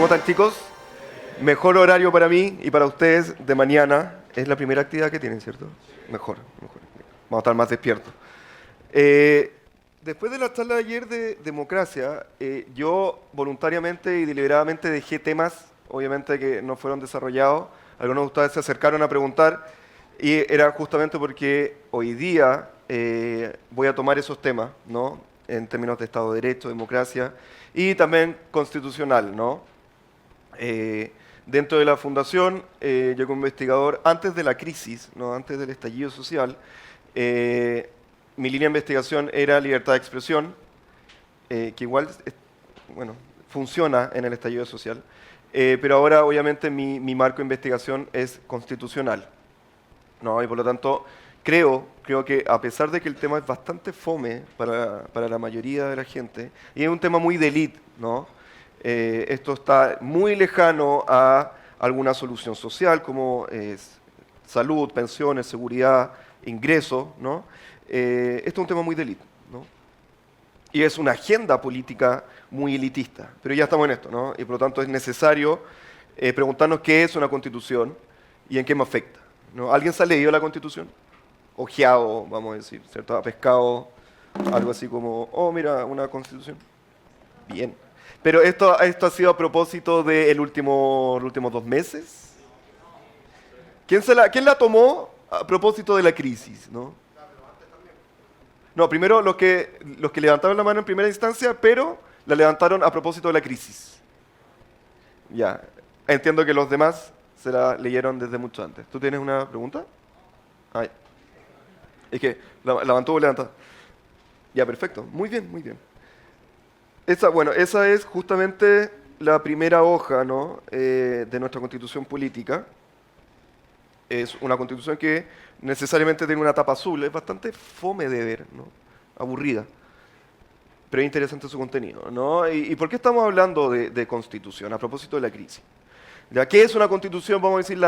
¿Cómo están, chicos? Mejor horario para mí y para ustedes de mañana. Es la primera actividad que tienen, ¿cierto? Mejor, mejor. Vamos a estar más despiertos. Después de la charla de ayer de democracia, yo voluntariamente y deliberadamente dejé temas, obviamente, que no fueron desarrollados. Algunos de ustedes se acercaron a preguntar y era justamente porque hoy día voy a tomar esos temas, ¿no? En términos de Estado de Derecho, democracia y también constitucional, ¿no? Dentro de la fundación, yo como investigador, antes de la crisis, ¿no? Antes del estallido social, mi línea de investigación era libertad de expresión, que igual bueno, funciona en el estallido social, pero ahora obviamente mi marco de investigación es constitucional, ¿no? Y por lo tanto creo que a pesar de que el tema es bastante fome para la mayoría de la gente, y es un tema muy de élite, ¿no? Esto está muy lejano a alguna solución social como salud, pensiones, seguridad, ingresos, ¿no? Esto es un tema muy de élite, ¿no? Y es una agenda política muy elitista, pero ya estamos en esto, ¿no? Y por lo tanto es necesario preguntarnos qué es una constitución y en qué me afecta, ¿no? ¿Alguien se ha leído la constitución? Ojeado, vamos a decir, ¿cierto? Ha pescado algo así como, oh, mira, una constitución. Bien. Pero esto ha sido a propósito de los últimos 2 meses. ¿Quién la tomó a propósito de la crisis, no? No, primero los que levantaron la mano en primera instancia, pero la levantaron a propósito de la crisis. Ya, entiendo que los demás se la leyeron desde mucho antes. ¿Tú tienes una pregunta? Ay, es que la mantuvo levantada. Ya, perfecto. Muy bien, muy bien. Esa es justamente la primera hoja, ¿no? De nuestra constitución política. Es una constitución que necesariamente tiene una tapa azul. Es bastante fome de ver, ¿no? Aburrida. Pero es interesante su contenido, ¿no? ¿Y por qué estamos hablando de constitución? A propósito de la crisis. ¿Ya? ¿Qué es una constitución? Vamos a decir,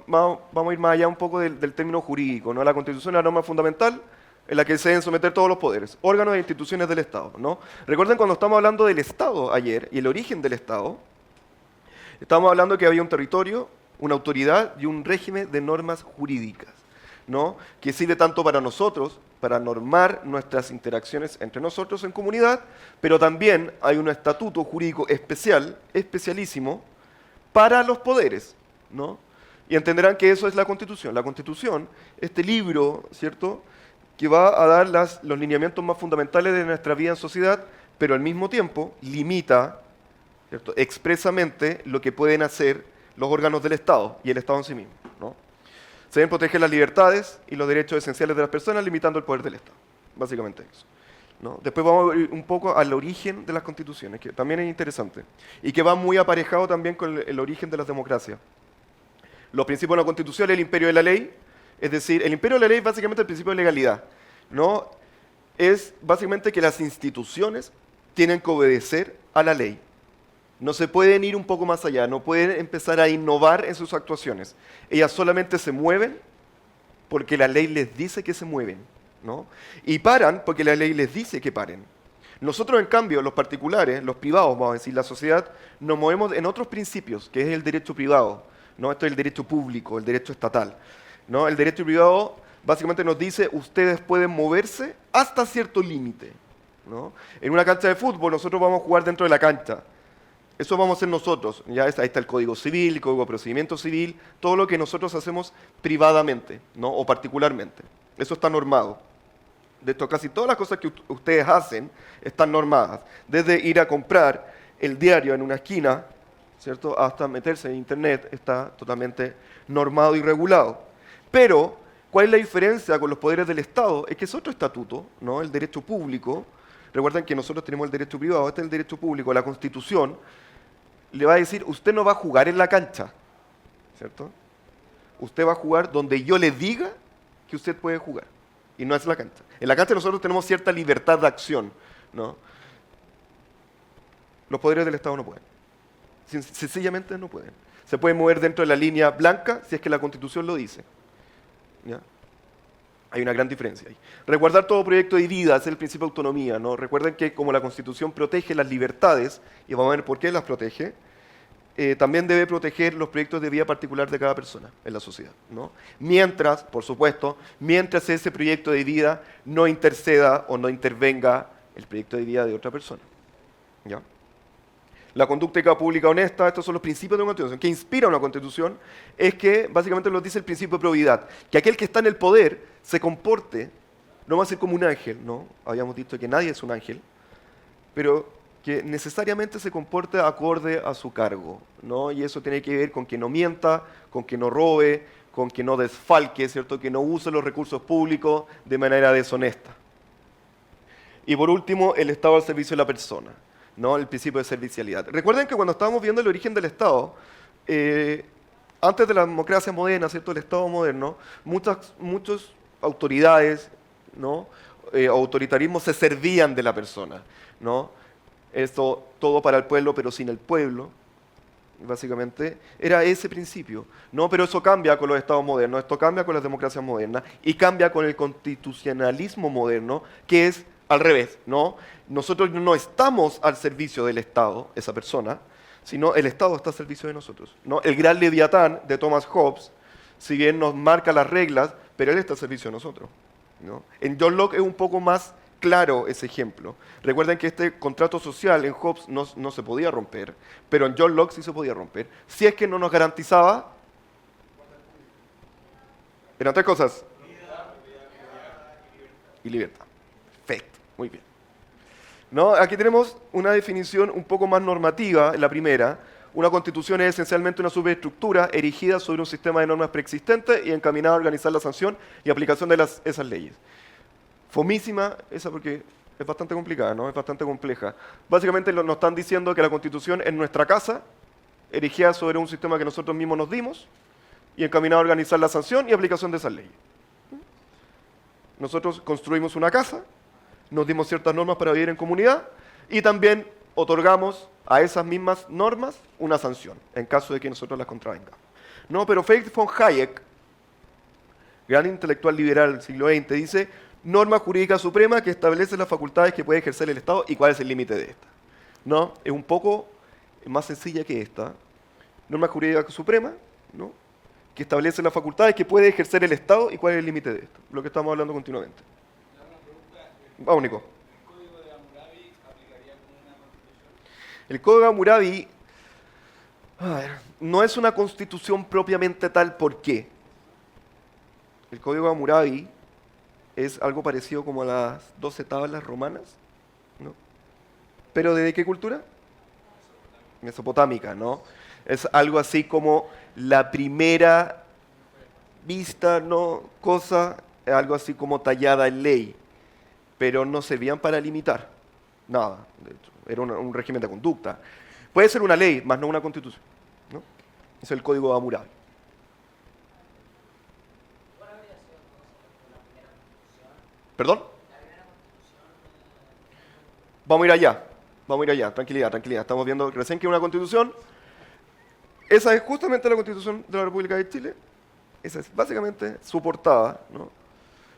vamos a ir más allá un poco del término jurídico, ¿no? La constitución es la norma fundamental en la que se deben someter todos los poderes, órganos e instituciones del Estado, ¿no? Recuerden cuando estamos hablando del Estado ayer y el origen del Estado, estamos hablando que había un territorio, una autoridad y un régimen de normas jurídicas, ¿no? Que sirve tanto para nosotros, para normar nuestras interacciones entre nosotros en comunidad, pero también hay un estatuto jurídico especialísimo, para los poderes, ¿no? Y entenderán que eso es la Constitución. La Constitución, este libro, ¿cierto?, que va a dar los lineamientos más fundamentales de nuestra vida en sociedad, pero al mismo tiempo limita, ¿cierto?, expresamente lo que pueden hacer los órganos del Estado y el Estado en sí mismo, ¿no? Se deben proteger las libertades y los derechos esenciales de las personas, limitando el poder del Estado. Básicamente eso, ¿no? Después vamos a ir un poco al origen de las constituciones, que también es interesante, y que va muy aparejado también con el origen de las democracias. Los principios de la Constitución, el imperio de la ley, es decir, el imperio de la ley es básicamente el principio de legalidad, ¿no? Es básicamente que las instituciones tienen que obedecer a la ley. No se pueden ir un poco más allá, no pueden empezar a innovar en sus actuaciones. Ellas solamente se mueven porque la ley les dice que se mueven, ¿no? Y paran porque la ley les dice que paren. Nosotros, en cambio, los particulares, los privados, vamos a decir, la sociedad, nos movemos en otros principios, que es el derecho privado, ¿no? Esto es el derecho público, el derecho estatal, ¿no? El derecho privado básicamente nos dice, ustedes pueden moverse hasta cierto límite, ¿no? En una cancha de fútbol nosotros vamos a jugar dentro de la cancha. Eso vamos a hacer nosotros. Ya ahí está el Código Civil, el Código de Procedimiento Civil, todo lo que nosotros hacemos privadamente, ¿no?, o particularmente. Eso está normado. De hecho, casi todas las cosas que ustedes hacen están normadas. Desde ir a comprar el diario en una esquina, ¿cierto?, hasta meterse en Internet, está totalmente normado y regulado. Pero, ¿cuál es la diferencia con los poderes del Estado? Es que es otro estatuto, ¿no?, el derecho público. Recuerden que nosotros tenemos el derecho privado, este es el derecho público, la Constitución le va a decir, usted no va a jugar en la cancha, ¿cierto? Usted va a jugar donde yo le diga que usted puede jugar, y no es la cancha. En la cancha nosotros tenemos cierta libertad de acción, ¿no? Los poderes del Estado no pueden. Sencillamente no pueden. Se pueden mover dentro de la línea blanca si es que la Constitución lo dice, ¿ya? Hay una gran diferencia ahí. Resguardar todo proyecto de vida, ese es el principio de autonomía, ¿no? Recuerden que como la Constitución protege las libertades, y vamos a ver por qué las protege, también debe proteger los proyectos de vida particular de cada persona en la sociedad, ¿no? Mientras, por supuesto, mientras ese proyecto de vida no interceda o no intervenga el proyecto de vida de otra persona, ¿ya? La conducta ética pública honesta, estos son los principios de una constitución. Que inspira una constitución es que, básicamente nos dice el principio de probidad, que aquel que está en el poder se comporte, no va a ser como un ángel, ¿no? Habíamos dicho que nadie es un ángel, pero que necesariamente se comporte acorde a su cargo, ¿no? Y eso tiene que ver con que no mienta, con que no robe, con que no desfalque, ¿cierto? Que no use los recursos públicos de manera deshonesta. Y por último, el Estado al servicio de la persona, ¿no? El principio de servicialidad. Recuerden que cuando estábamos viendo el origen del Estado, antes de la democracia moderna, ¿cierto? El Estado moderno, muchas autoridades, ¿no? Autoritarismos se servían de la persona, ¿no? Esto todo para el pueblo, pero sin el pueblo, básicamente, era ese principio, ¿no? Pero eso cambia con los estados modernos, esto cambia con las democracias modernas y cambia con el constitucionalismo moderno, que es al revés, ¿no? Nosotros no estamos al servicio del Estado, esa persona, sino el Estado está al servicio de nosotros, ¿no? El gran Leviatán de Thomas Hobbes, si bien nos marca las reglas, pero él está al servicio de nosotros, ¿no? En John Locke es un poco más claro ese ejemplo. Recuerden que este contrato social en Hobbes no se podía romper, pero en John Locke sí se podía romper, si es que no nos garantizaba... Eran tres cosas. Y libertad. Perfecto, muy bien. ¿No? Aquí tenemos una definición un poco más normativa, la primera. Una constitución es esencialmente una superestructura erigida sobre un sistema de normas preexistentes y encaminada a organizar la sanción y aplicación de esas leyes. Fomísima esa porque es bastante complicada, ¿no? Es bastante compleja. Básicamente nos están diciendo que la Constitución es nuestra casa, erigida sobre un sistema que nosotros mismos nos dimos y encaminada a organizar la sanción y aplicación de esas leyes. Nosotros construimos una casa, nos dimos ciertas normas para vivir en comunidad y también otorgamos a esas mismas normas una sanción, en caso de que nosotros las contravengamos. No, pero Friedrich von Hayek, gran intelectual liberal del siglo XX, dice: norma jurídica suprema que establece las facultades que puede ejercer el Estado y cuál es el límite de esta. ¿No? Es un poco más sencilla que esta. Norma jurídica suprema, ¿no? Que establece las facultades que puede ejercer el Estado y cuál es el límite de esto. Lo que estamos hablando continuamente. Vamos, Nico. ¿El código de Hammurabi aplicaría como una constitución? El código de Hammurabi no es una constitución propiamente tal. ¿Por qué? El código de Hammurabi es algo parecido como a las 12 tablas romanas, ¿no? ¿Pero de qué cultura? Mesopotámica, ¿no? Es algo así como la primera vista, ¿no? Cosa, algo así como tallada en ley, pero no servían para limitar nada, de hecho, era un régimen de conducta. Puede ser una ley, más no una constitución, ¿no? Es el código de Hammurabi. ¿Perdón? Vamos a ir allá, tranquilidad, tranquilidad. Estamos viendo recién que una constitución, esa es justamente la Constitución de la República de Chile, esa es básicamente su portada, ¿no?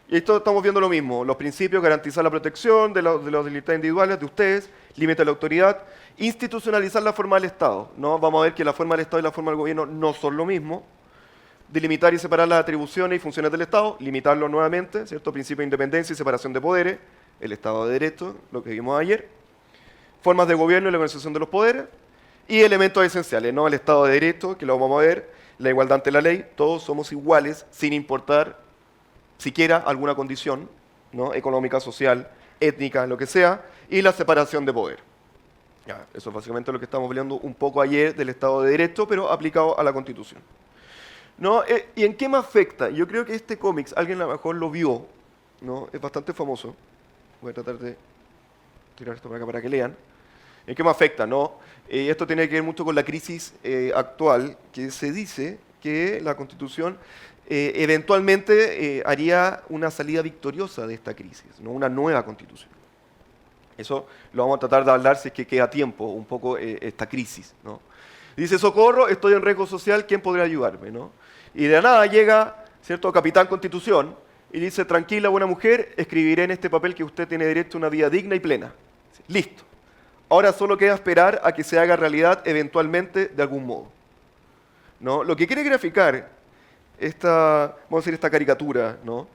Y esto estamos viendo lo mismo, los principios: garantizar la protección de las libertades individuales de ustedes, límite de la autoridad, institucionalizar la forma del Estado, ¿no? Vamos a ver que la forma del Estado y la forma del gobierno no son lo mismo. Delimitar y separar las atribuciones y funciones del Estado, limitarlo nuevamente, ¿cierto? Principio de independencia y separación de poderes, el Estado de Derecho, lo que vimos ayer, formas de gobierno y la organización de los poderes, y elementos esenciales, ¿no? El Estado de Derecho, que lo vamos a ver, la igualdad ante la ley, todos somos iguales, sin importar siquiera alguna condición, ¿no? Económica, social, étnica, lo que sea, y la separación de poder. Ya, eso es básicamente lo que estamos hablando un poco ayer del Estado de Derecho, pero aplicado a la Constitución. ¿No? ¿Y en qué me afecta? Yo creo que este cómics, alguien a lo mejor lo vio, ¿no? Es bastante famoso. Voy a tratar de tirar esto para acá para que lean. ¿En qué me afecta? ¿No? Esto tiene que ver mucho con la crisis actual, que se dice que la Constitución eventualmente haría una salida victoriosa de esta crisis, ¿no? Una nueva Constitución. Eso lo vamos a tratar de hablar si es que queda tiempo, un poco esta crisis, ¿no? Dice: socorro, estoy en riesgo social, ¿quién podría ayudarme? ¿No? Y de la nada llega, ¿cierto?, Capitán Constitución, y dice, tranquila, buena mujer, escribiré en este papel que usted tiene derecho a una vida digna y plena. Listo. Ahora solo queda esperar a que se haga realidad eventualmente de algún modo, ¿no? Lo que quiere graficar vamos a decir, esta caricatura, ¿no?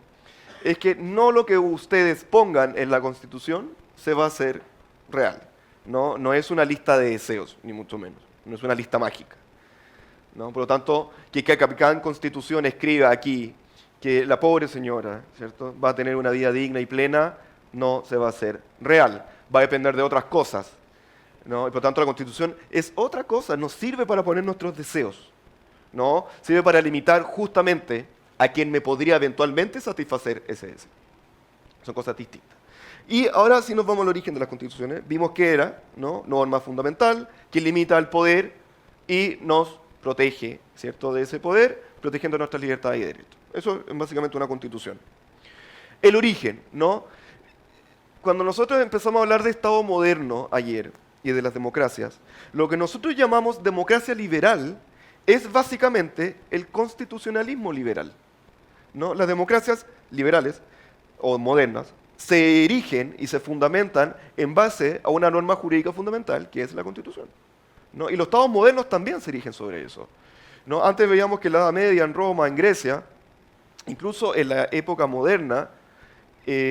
Es que no lo que ustedes pongan en la Constitución se va a hacer real. No es una lista de deseos, ni mucho menos. No es una lista mágica, ¿no? Por lo tanto, que cada Constitución escriba aquí que la pobre señora, ¿cierto?, va a tener una vida digna y plena, no se va a hacer real. Va a depender de otras cosas, ¿no? Y por lo tanto, la Constitución es otra cosa, nos sirve para poner nuestros deseos, ¿no? Sirve para limitar justamente a quien me podría eventualmente satisfacer ese deseo. Son cosas distintas. Y ahora si nos vamos al origen de las constituciones, vimos que era, ¿no?, norma fundamental, que limita el poder y nos protege, ¿cierto?, de ese poder, protegiendo nuestras libertades y derechos. Eso es básicamente una constitución. El origen, ¿no? Cuando nosotros empezamos a hablar de Estado moderno ayer y de las democracias, lo que nosotros llamamos democracia liberal es básicamente el constitucionalismo liberal, ¿no? Las democracias liberales o modernas se erigen y se fundamentan en base a una norma jurídica fundamental, que es la Constitución, ¿no? Y los estados modernos también se erigen sobre eso, ¿no? Antes veíamos que en la Edad Media, en Roma, en Grecia, incluso en la época moderna,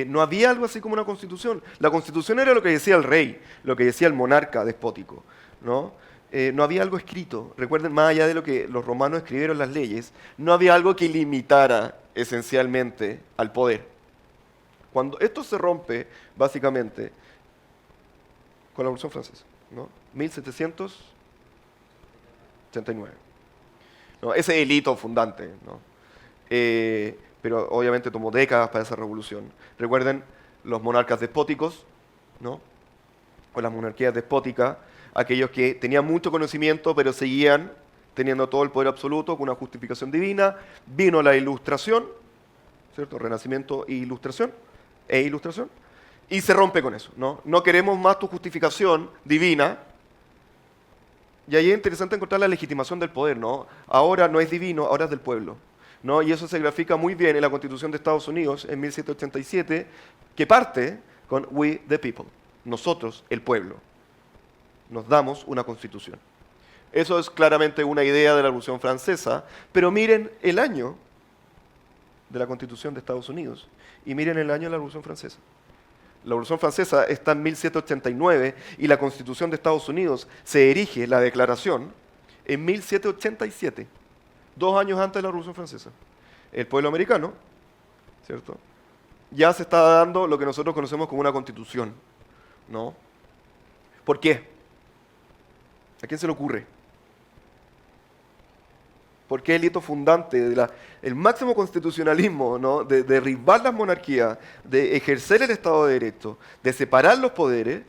no había algo así como una constitución. La constitución era lo que decía el rey, lo que decía el monarca despótico, ¿no? No había algo escrito. Recuerden, más allá de lo que los romanos escribieron las leyes, no había algo que limitara esencialmente al poder. Cuando esto se rompe, básicamente, con la Revolución Francesa, ¿no? 1789. ¿No? Ese delito fundante, ¿no? Pero obviamente tomó décadas para esa revolución. Recuerden los monarcas despóticos, ¿no? O las monarquías despóticas, aquellos que tenían mucho conocimiento pero seguían teniendo todo el poder absoluto con una justificación divina. Vino la Ilustración, ¿cierto? Renacimiento e Ilustración, y se rompe con eso, ¿no? No queremos más tu justificación divina. Y ahí es interesante encontrar la legitimación del poder, ¿no? Ahora no es divino, ahora es del pueblo, ¿no? Y eso se grafica muy bien en la Constitución de Estados Unidos en 1787, que parte con We the People, nosotros, el pueblo, nos damos una Constitución. Eso es claramente una idea de la Revolución Francesa, pero miren el año de la Constitución de Estados Unidos y miren el año de la Revolución Francesa. La Revolución Francesa está en 1789 y la Constitución de Estados Unidos se erige, la declaración, en 1787, 2 años antes de la Revolución Francesa. El pueblo americano, ¿cierto?, ya se está dando lo que nosotros conocemos como una constitución, ¿no? ¿Por qué? ¿A quién se le ocurre? ¿Por qué el hito fundante el máximo constitucionalismo, ¿no?, de derribar las monarquías, de ejercer el Estado de Derecho, de separar los poderes,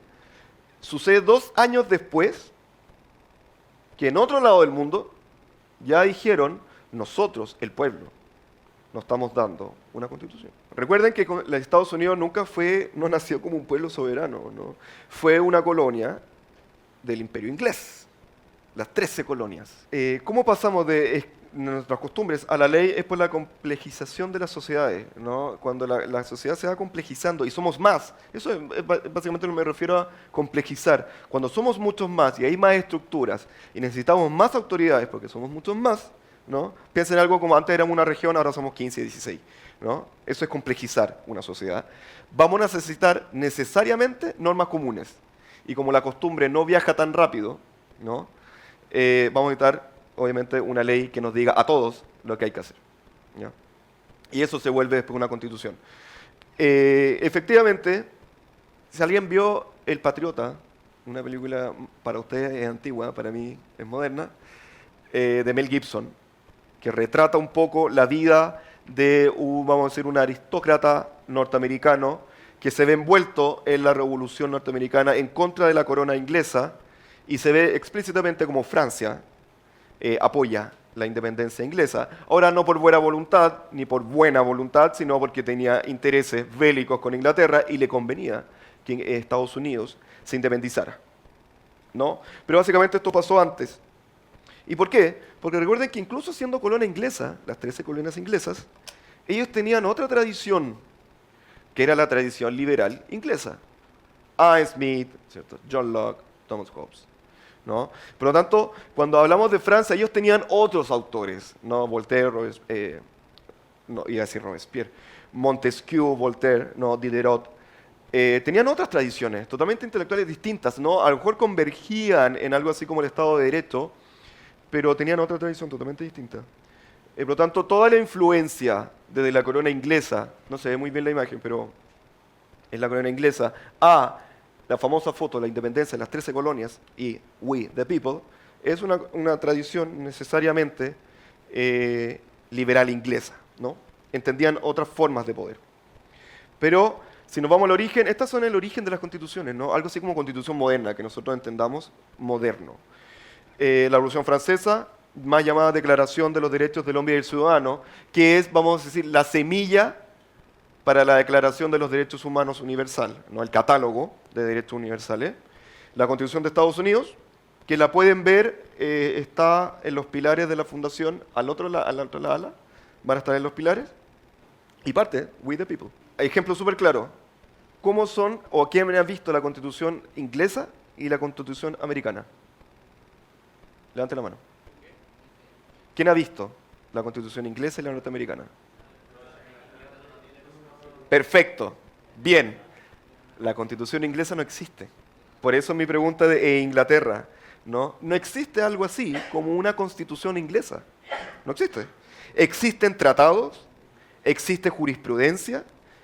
sucede 2 años después que en otro lado del mundo ya dijeron, nosotros, el pueblo, nos estamos dando una constitución? Recuerden que los Estados Unidos no nació como un pueblo soberano, ¿no? Fue una colonia del Imperio Inglés, las 13 colonias. ¿Cómo pasamos de nuestras costumbres a la ley? Es por la complejización de las sociedades, ¿no? Cuando la sociedad se va complejizando y somos más, eso es básicamente lo que me refiero a complejizar. Cuando somos muchos más y hay más estructuras y necesitamos más autoridades porque somos muchos más, ¿no? Piensen en algo como antes éramos una región, ahora somos 15, 16, ¿no? Eso es complejizar una sociedad. Vamos a necesitar necesariamente normas comunes. Y como la costumbre no viaja tan rápido, ¿no?, vamos a necesitar, obviamente, una ley que nos diga a todos lo que hay que hacer, ¿ya? Y eso se vuelve después una constitución. Efectivamente, si alguien vio El Patriota, una película para ustedes es antigua, para mí es moderna, de Mel Gibson, que retrata un poco la vida de vamos a decir, un aristócrata norteamericano que se ve envuelto en la Revolución norteamericana en contra de la corona inglesa, y se ve explícitamente como Francia apoya la independencia inglesa. Ahora no por buena voluntad, ni por buena voluntad, sino porque tenía intereses bélicos con Inglaterra y le convenía que Estados Unidos se independizara, ¿no? Pero básicamente esto pasó antes. ¿Y por qué? Porque recuerden que incluso siendo colonia inglesa, las 13 colonias inglesas, Ellos tenían otra tradición, que era la tradición liberal inglesa. Adam Smith, ¿cierto? John Locke, Thomas Hobbes, ¿no? Por lo tanto, cuando hablamos de Francia, ellos tenían otros autores, ¿no? Voltaire, no, iba a decir Robespierre, Montesquieu, Voltaire, ¿no? Diderot. Tenían otras tradiciones, totalmente intelectuales distintas, ¿no? A lo mejor convergían en algo así como el Estado de Derecho, pero tenían otra tradición totalmente distinta. Por lo tanto, toda la influencia desde la corona inglesa, no se ve muy bien la imagen, pero es la corona inglesa, a la famosa foto de la independencia de las 13 colonias y We the People, es una tradición necesariamente liberal inglesa, ¿no? Entendían otras formas de poder. Pero si nos vamos al origen, estas son el origen de las constituciones, ¿no? Algo así como constitución moderna, que nosotros entendamos moderno. La Revolución Francesa, más llamada Declaración de los Derechos del Hombre y del Ciudadano, que es, vamos a decir, la semilla para la Declaración de los Derechos Humanos Universal, ¿no? El catálogo de derechos universales. La Constitución de Estados Unidos, que la pueden ver, está en los pilares de la fundación, al otro lado, van a estar en los pilares, y parte, We the People. Ejemplo súper claro, ¿cómo son, o quién ha visto la Constitución inglesa y la Constitución americana? Levante la mano. ¿Quién ha visto la Constitución inglesa y la norteamericana? Perfecto. Bien. La Constitución inglesa no existe. Por eso mi pregunta de Inglaterra, ¿no? No existe algo así como una Constitución inglesa. No existe. Existen tratados, existe jurisprudencia,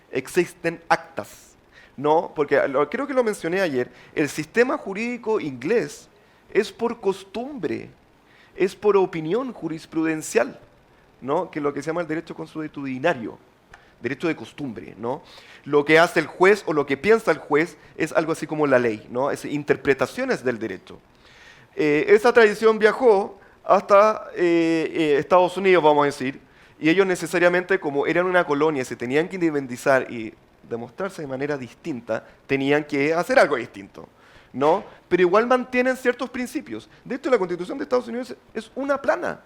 existen actas. No, porque creo que lo mencioné ayer, el sistema jurídico inglés es por costumbre, es por opinión jurisprudencial, ¿no? Que es lo que se llama el derecho consuetudinario, derecho de costumbre, ¿no? Lo que hace el juez o lo que piensa el juez es algo así como la ley, ¿no? Es interpretaciones del derecho. Esa tradición viajó hasta Estados Unidos, vamos a decir, y ellos necesariamente, como eran una colonia, se tenían que independizar y demostrarse de manera distinta, tenían que hacer algo distinto, ¿no? Pero igual mantienen ciertos principios. De hecho, la Constitución de Estados Unidos es una plana,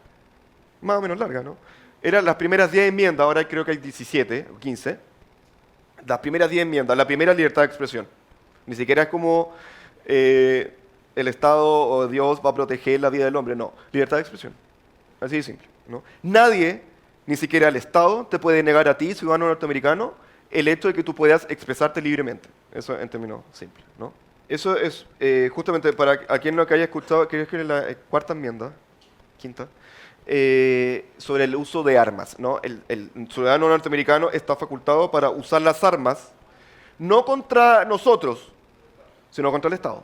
más o menos larga, ¿no? Eran las primeras 10 enmiendas, ahora creo que hay 17 o 15. Las primeras 10 enmiendas, la primera libertad de expresión. Ni siquiera es como el Estado o Dios va a proteger la vida del hombre, no. Libertad de expresión. Así de simple, ¿no? Nadie, ni siquiera el Estado, te puede negar a ti, ciudadano norteamericano, el hecho de que tú puedas expresarte libremente. Eso en términos simples, ¿no? Eso es justamente para a quien no que haya escuchado, creo que es la cuarta enmienda, quinta, sobre el uso de armas, ¿no? El ciudadano norteamericano está facultado para usar las armas no contra nosotros, sino contra el Estado.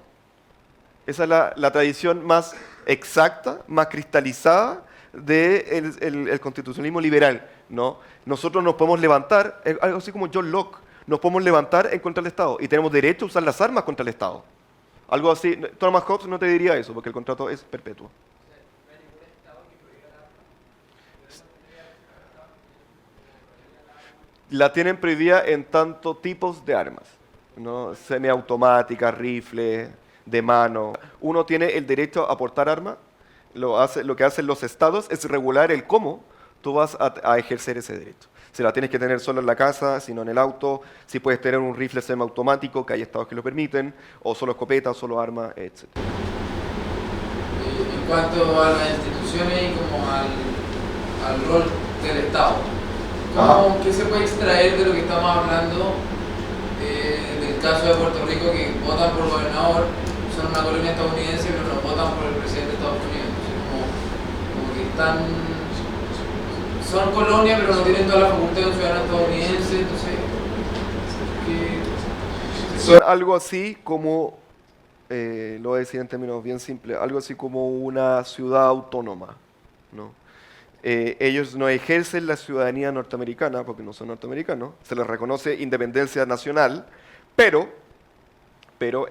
Esa es la tradición más exacta, más cristalizada del constitucionalismo liberal, ¿no? Nosotros nos podemos levantar, algo así como John Locke, nos podemos levantar en contra del Estado y tenemos derecho a usar las armas contra el Estado. Algo así, Thomas Hobbes no te diría eso, porque el contrato es perpetuo. La tienen prohibida en tanto tipos de armas, ¿no? Semiautomáticas, rifles, de mano. Uno tiene el derecho a portar armas, lo que hacen los estados es regular el cómo tú vas a ejercer ese derecho. Si la tienes que tener solo en la casa, si no en el auto, si puedes tener un rifle semiautomático, que hay estados que lo permiten, o solo escopeta, o solo arma, etc. En cuanto a las instituciones y como al rol del Estado, ¿qué se puede extraer de lo que estamos hablando del caso de Puerto Rico, que votan por gobernador, son una colonia estadounidense, pero no votan por el presidente de Estados Unidos? Entonces, como que son colonia, pero no tienen toda la facultad de un ciudadano estadounidense, entonces... Son algo así como, lo voy a decir en términos bien simples, algo así como una ciudad autónoma, ¿no? Ellos no ejercen la ciudadanía norteamericana porque no son norteamericanos, se les reconoce independencia nacional, pero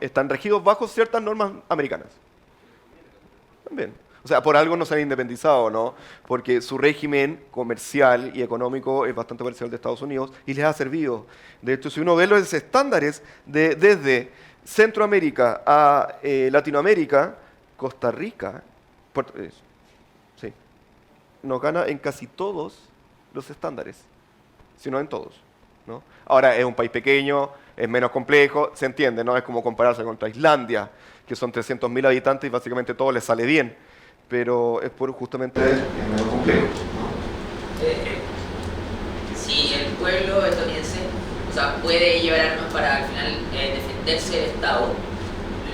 están regidos bajo ciertas normas americanas. También. O sea, por algo no se han independizado, ¿no? Porque su régimen comercial y económico es bastante parecido al de Estados Unidos y les ha servido. De hecho, si uno ve los estándares desde Centroamérica a Latinoamérica, Costa Rica, sí, nos gana en casi todos los estándares. sino en todos, ¿no? Ahora, es un país pequeño, es menos complejo, se entiende, ¿no? Es como compararse contra Islandia, que son 300.000 habitantes y básicamente todo les sale bien, pero es por justamente es menos complejo, Si el pueblo estoniense, o sea, puede llevar armas para al final defenderse del Estado,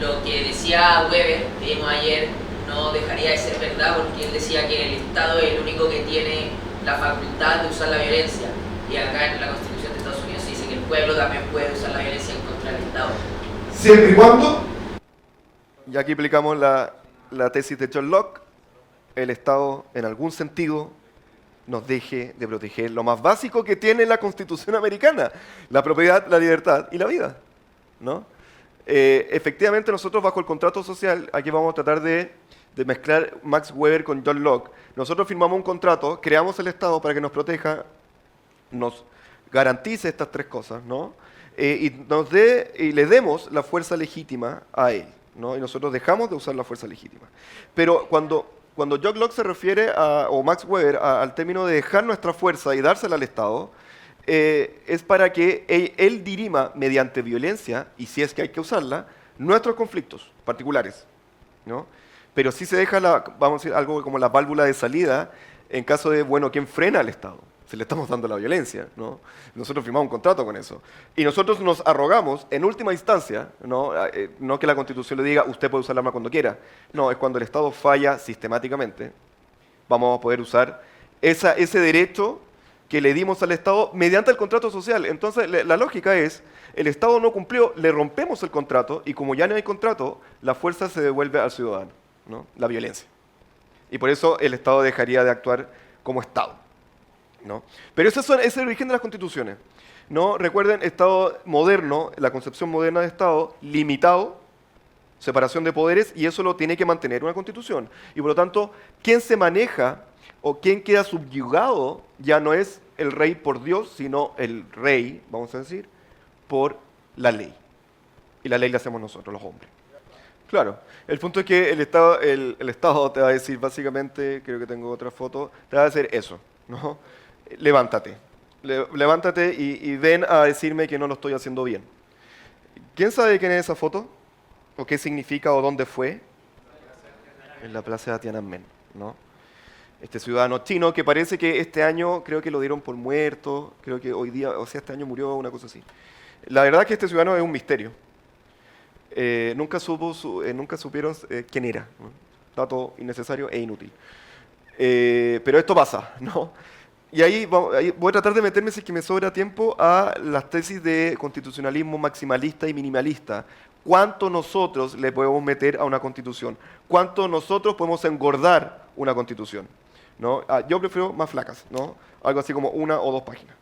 lo que decía Weber, que vimos ayer, no dejaría de ser verdad, porque él decía que el Estado es el único que tiene la facultad de usar la violencia. Y acá en la Constitución de Estados Unidos se dice que el pueblo también puede usar la violencia en contra del Estado. siempre y cuando, y aquí aplicamos la tesis de John Locke, el Estado en algún sentido nos deje de proteger lo más básico que tiene la Constitución americana, la propiedad, la libertad y la vida, ¿no? Efectivamente, nosotros bajo el contrato social, aquí vamos a tratar de mezclar Max Weber con John Locke. Nosotros firmamos un contrato, creamos el Estado para que nos proteja, nos garantice estas tres cosas, ¿no? Y le demos la fuerza legítima a él, ¿no? Y nosotros dejamos de usar la fuerza legítima. Pero cuando John Locke se refiere o Max Weber al término de dejar nuestra fuerza y dársela al Estado, es para que él dirima mediante violencia, y si es que hay que usarla, nuestros conflictos particulares, ¿no? Pero sí se deja, vamos a decir, algo como la válvula de salida en caso de, bueno, ¿quién frena al Estado? Se le estamos dando la violencia, ¿no? Nosotros firmamos un contrato con eso. Y nosotros nos arrogamos, en última instancia, ¿no? No que la Constitución le diga, usted puede usar el arma cuando quiera. No, es cuando el Estado falla sistemáticamente, vamos a poder usar ese derecho que le dimos al Estado mediante el contrato social. Entonces, la lógica es, el Estado no cumplió, le rompemos el contrato, y como ya no hay contrato, la fuerza se devuelve al ciudadano, ¿no? La violencia. Y por eso el Estado dejaría de actuar como Estado, ¿no? Pero ese es el origen de las constituciones, ¿no? Recuerden, Estado moderno, la concepción moderna de Estado, limitado, separación de poderes, y eso lo tiene que mantener una constitución. Y por lo tanto, quien se maneja o quien queda subyugado ya no es el rey por Dios, sino el rey, vamos a decir, por la ley. Y la ley la hacemos nosotros, los hombres. Claro, el punto es que el Estado te va a decir básicamente, creo que tengo otra foto, te va a decir eso, ¿no? Levántate, levántate y ven a decirme que no lo estoy haciendo bien. ¿Quién sabe quién es esa foto? ¿O qué significa o dónde fue? En la plaza de Tiananmen, ¿no? Este ciudadano chino que parece que este año creo que lo dieron por muerto, creo que hoy día, o sea, este año murió, una cosa así. La verdad es que este ciudadano es un misterio. Nunca supieron quién era, ¿no? Dato innecesario e inútil. Pero esto pasa, ¿no? Y ahí voy a tratar de meterme, si es que me sobra tiempo, a las tesis de constitucionalismo maximalista y minimalista. ¿Cuánto nosotros le podemos meter a una constitución? ¿Cuánto nosotros podemos engordar una constitución? ¿No? Yo prefiero más flacas, ¿no? Algo así como 1 o 2 páginas.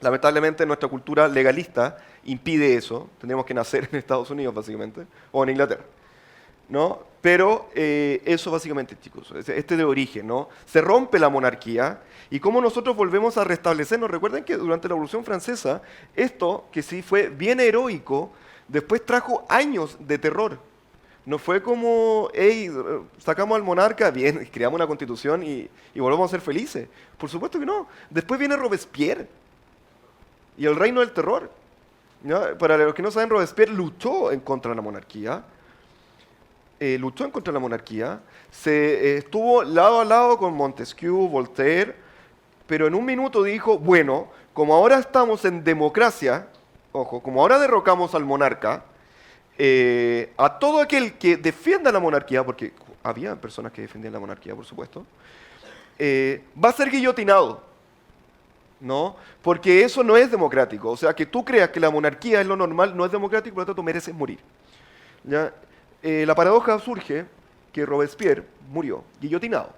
Lamentablemente nuestra cultura legalista impide eso. Tendríamos que nacer en Estados Unidos, básicamente, o en Inglaterra, ¿no? Pero eso básicamente, chicos, este es de origen, ¿no? Se rompe la monarquía, y cómo nosotros volvemos a restablecernos. Recuerden que durante la Revolución Francesa, esto, que sí fue bien heroico, después trajo años de terror. No fue como, hey, sacamos al monarca, bien, creamos una constitución y volvemos a ser felices. Por supuesto que no. Después viene Robespierre y el reino del terror, ¿no? Para los que no saben, Robespierre luchó en contra de la monarquía. Estuvo lado a lado con Montesquieu, Voltaire, pero en un minuto dijo, bueno, como ahora estamos en democracia, ojo, como ahora derrocamos al monarca, a todo aquel que defienda la monarquía, porque había personas que defendían la monarquía, por supuesto, va a ser guillotinado, ¿no? Porque eso no es democrático. O sea, que tú creas que la monarquía es lo normal, no es democrático, por lo tanto mereces morir, ¿ya? La paradoja surge que Robespierre murió guillotinado,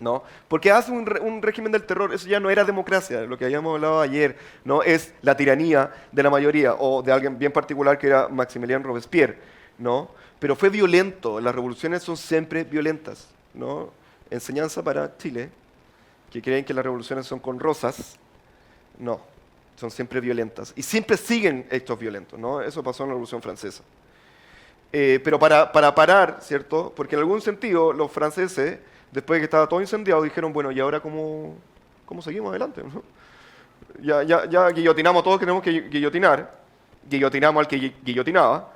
¿no? Porque hace un régimen del terror. Eso ya no era democracia, lo que habíamos hablado ayer, ¿no? Es la tiranía de la mayoría, o de alguien bien particular que era Maximilien Robespierre, ¿no? Pero fue violento. Las revoluciones son siempre violentas, ¿no? Enseñanza para Chile, que creen que las revoluciones son con rosas. No, son siempre violentas, y siempre siguen hechos violentos, ¿no? Eso pasó en la Revolución Francesa. Pero para parar, ¿cierto? Porque en algún sentido los franceses, después de que estaba todo incendiado, dijeron, bueno, ¿y ahora cómo ¿Cómo seguimos adelante? ¿No? Ya guillotinamos todos, que tenemos que guillotinar. Guillotinamos al que guillotinaba.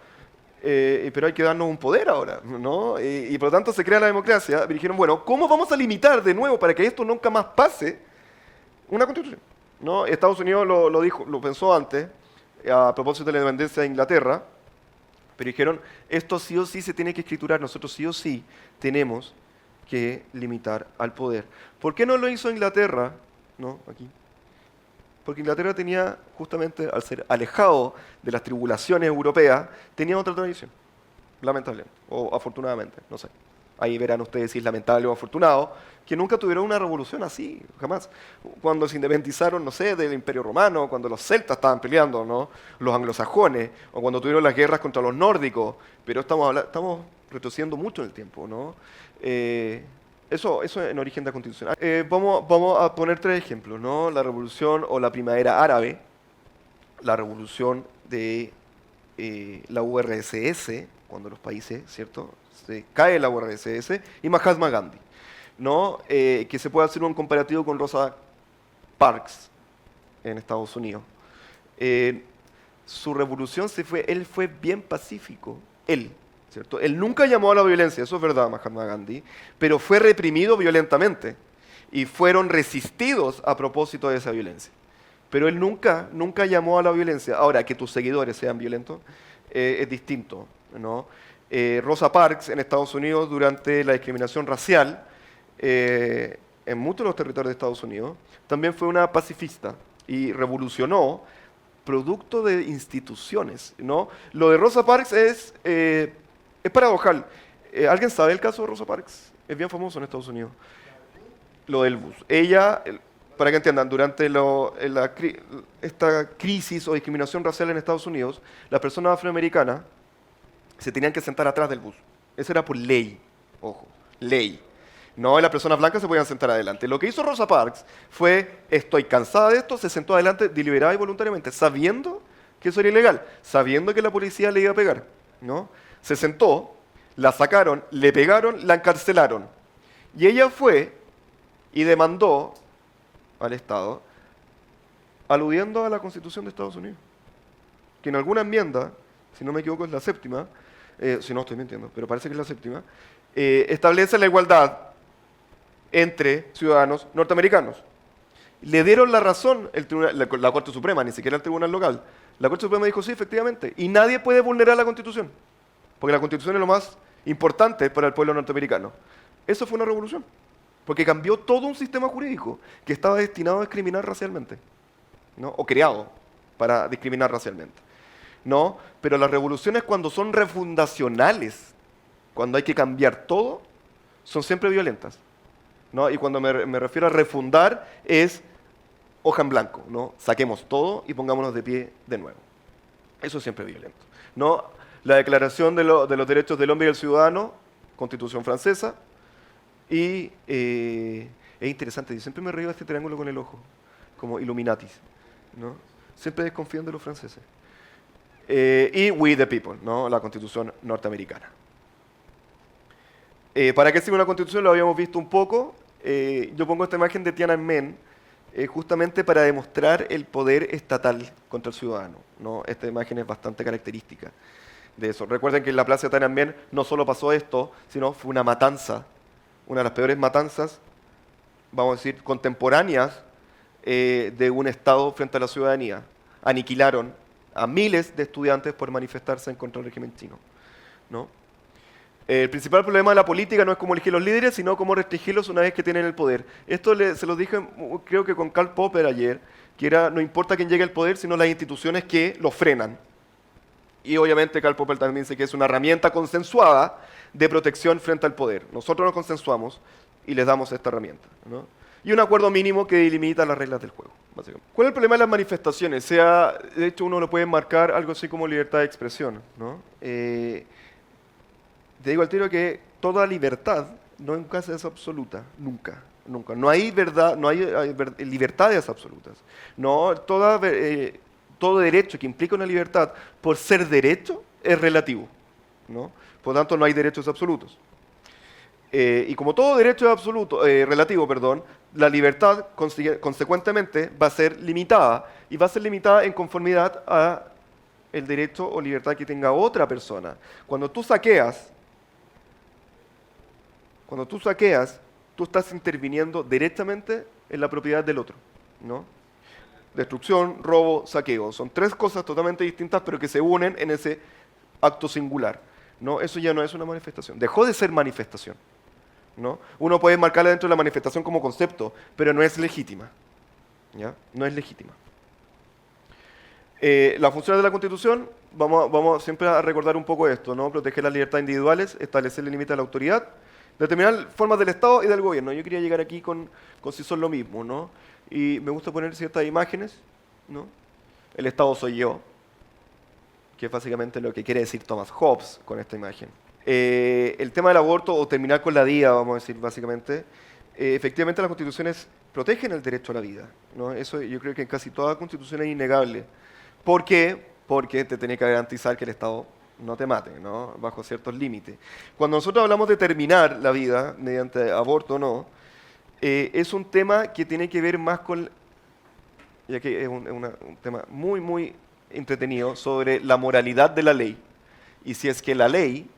Pero hay que darnos un poder ahora, ¿no? Y por lo tanto se crea la democracia. Y dijeron, bueno, ¿cómo vamos a limitar de nuevo para que esto nunca más pase? Una constitución, ¿no? Estados Unidos lo dijo, lo pensó antes, a propósito de la independencia de Inglaterra, pero dijeron, esto sí o sí se tiene que escriturar, nosotros sí o sí tenemos que limitar al poder. ¿Por qué no lo hizo Inglaterra? ¿No? Aquí. Porque Inglaterra tenía, justamente al ser alejado de las tribulaciones europeas, tenía otra tradición, lamentablemente, o afortunadamente, no sé. Ahí verán ustedes si es lamentable o afortunado, que nunca tuvieron una revolución así, jamás. Cuando se independizaron, no sé, del Imperio Romano, cuando los celtas estaban peleando, ¿no? Los anglosajones, o cuando tuvieron las guerras contra los nórdicos, pero estamos retrocediendo mucho en el tiempo, ¿no? Eso en origen de la Constitución. Vamos a poner 3 ejemplos, ¿no? La revolución o la primavera árabe, la revolución de la URSS, cuando los países, ¿cierto?, se cae la URSS, y Mahatma Gandhi, ¿no? Que se puede hacer un comparativo con Rosa Parks en Estados Unidos. Su revolución él fue bien pacífico, ¿cierto? Él nunca llamó a la violencia, eso es verdad, Mahatma Gandhi, pero fue reprimido violentamente y fueron resistidos a propósito de esa violencia. Pero él nunca llamó a la violencia. Ahora, que tus seguidores sean violentos es distinto, ¿no? Rosa Parks en Estados Unidos, durante la discriminación racial en muchos de los territorios de Estados Unidos, también fue una pacifista y revolucionó producto de instituciones, ¿no? Lo de Rosa Parks es paradojal. ¿Alguien sabe el caso de Rosa Parks? Es bien famoso en Estados Unidos. Lo del bus. Ella, para que entiendan, durante esta crisis o discriminación racial en Estados Unidos, las personas afroamericanas se tenían que sentar atrás del bus. Eso era por ley, ojo, ley. No, las personas blancas se podían sentar adelante. Lo que hizo Rosa Parks fue, estoy cansada de esto, se sentó adelante deliberada y voluntariamente, sabiendo que eso era ilegal, sabiendo que la policía le iba a pegar, ¿no? Se sentó, la sacaron, le pegaron, la encarcelaron. Y ella fue y demandó al Estado, aludiendo a la Constitución de Estados Unidos, que en alguna enmienda, si no me equivoco es la 7ª, si no estoy mintiendo, pero parece que es la 7ª, establece la igualdad entre ciudadanos norteamericanos. Le dieron la razón la Corte Suprema, ni siquiera el Tribunal Local. La Corte Suprema dijo, sí, efectivamente, y nadie puede vulnerar la Constitución, porque la Constitución es lo más importante para el pueblo norteamericano. Eso fue una revolución, porque cambió todo un sistema jurídico que estaba destinado a discriminar racialmente, ¿no? O creado para discriminar racialmente, ¿no? Pero las revoluciones, cuando son refundacionales, cuando hay que cambiar todo, son siempre violentas, ¿no? Y cuando me refiero a refundar es hoja en blanco, ¿no? Saquemos todo y pongámonos de pie de nuevo. Eso es siempre violento, ¿no? La Declaración de los Derechos del Hombre y del Ciudadano, Constitución francesa, y es interesante, yo siempre me río de este triángulo con el ojo, como Illuminatis, ¿no? Siempre desconfían de los franceses. Y We the People, ¿no? La Constitución norteamericana. ¿Para qué sirve una Constitución? Lo habíamos visto un poco. Yo pongo esta imagen de Tiananmen justamente para demostrar el poder estatal contra el ciudadano, ¿no? Esta imagen es bastante característica de eso. Recuerden que en la plaza de Tiananmen no solo pasó esto, sino fue una matanza, una de las peores matanzas, vamos a decir, contemporáneas de un Estado frente a la ciudadanía. Aniquilaron a miles de estudiantes por manifestarse en contra del régimen chino, ¿no? El principal problema de la política no es cómo elegir los líderes, sino cómo restringirlos una vez que tienen el poder. Esto se lo dije, creo que con Karl Popper ayer, que era, no importa quién llegue al poder, sino las instituciones que lo frenan. Y obviamente Karl Popper también dice que es una herramienta consensuada de protección frente al poder. Nosotros nos consensuamos y les damos esta herramienta, ¿no? Y un acuerdo mínimo que delimita las reglas del juego, básicamente. ¿Cuál es el problema de las manifestaciones? De hecho, uno lo puede marcar algo así como libertad de expresión, ¿no? Te digo al tiro que toda libertad nunca es absoluta, nunca. No hay verdad, no hay libertades absolutas. No, todo derecho que implica una libertad, por ser derecho, es relativo, ¿no? Por lo tanto, no hay derechos absolutos. Y como todo derecho es absoluto, relativo, perdón, la libertad consecuentemente va a ser limitada y va a ser limitada en conformidad a el derecho o libertad que tenga otra persona. Cuando tú saqueas, tú estás interviniendo directamente en la propiedad del otro, ¿no? Destrucción, robo, saqueo. Son tres cosas totalmente distintas, pero que se unen en ese acto singular, ¿no? Eso ya no es una manifestación. Dejó de ser manifestación, ¿no? Uno puede marcarla dentro de la manifestación como concepto, pero no es legítima, ¿ya? No es legítima. Las funciones de la Constitución, vamos siempre a recordar un poco esto, ¿no? Proteger las libertades individuales, establecer el límite de la autoridad, determinar formas del Estado y del gobierno. Yo quería llegar aquí con si son lo mismo, ¿no? Y me gusta poner ciertas imágenes, ¿no? El Estado soy yo, que es básicamente lo que quiere decir Thomas Hobbes con esta imagen. El tema del aborto, o terminar con la vida, vamos a decir básicamente, efectivamente las constituciones protegen el derecho a la vida, ¿no? Eso yo creo que en casi toda constitución es innegable. ¿Por qué? Porque te tiene que garantizar que el Estado no te mate, ¿no? Bajo ciertos límites. Cuando nosotros hablamos de terminar la vida mediante aborto o no, es un tema que tiene que ver más con, ya que es un tema muy, muy entretenido, sobre la moralidad de la ley. Y si es que la ley,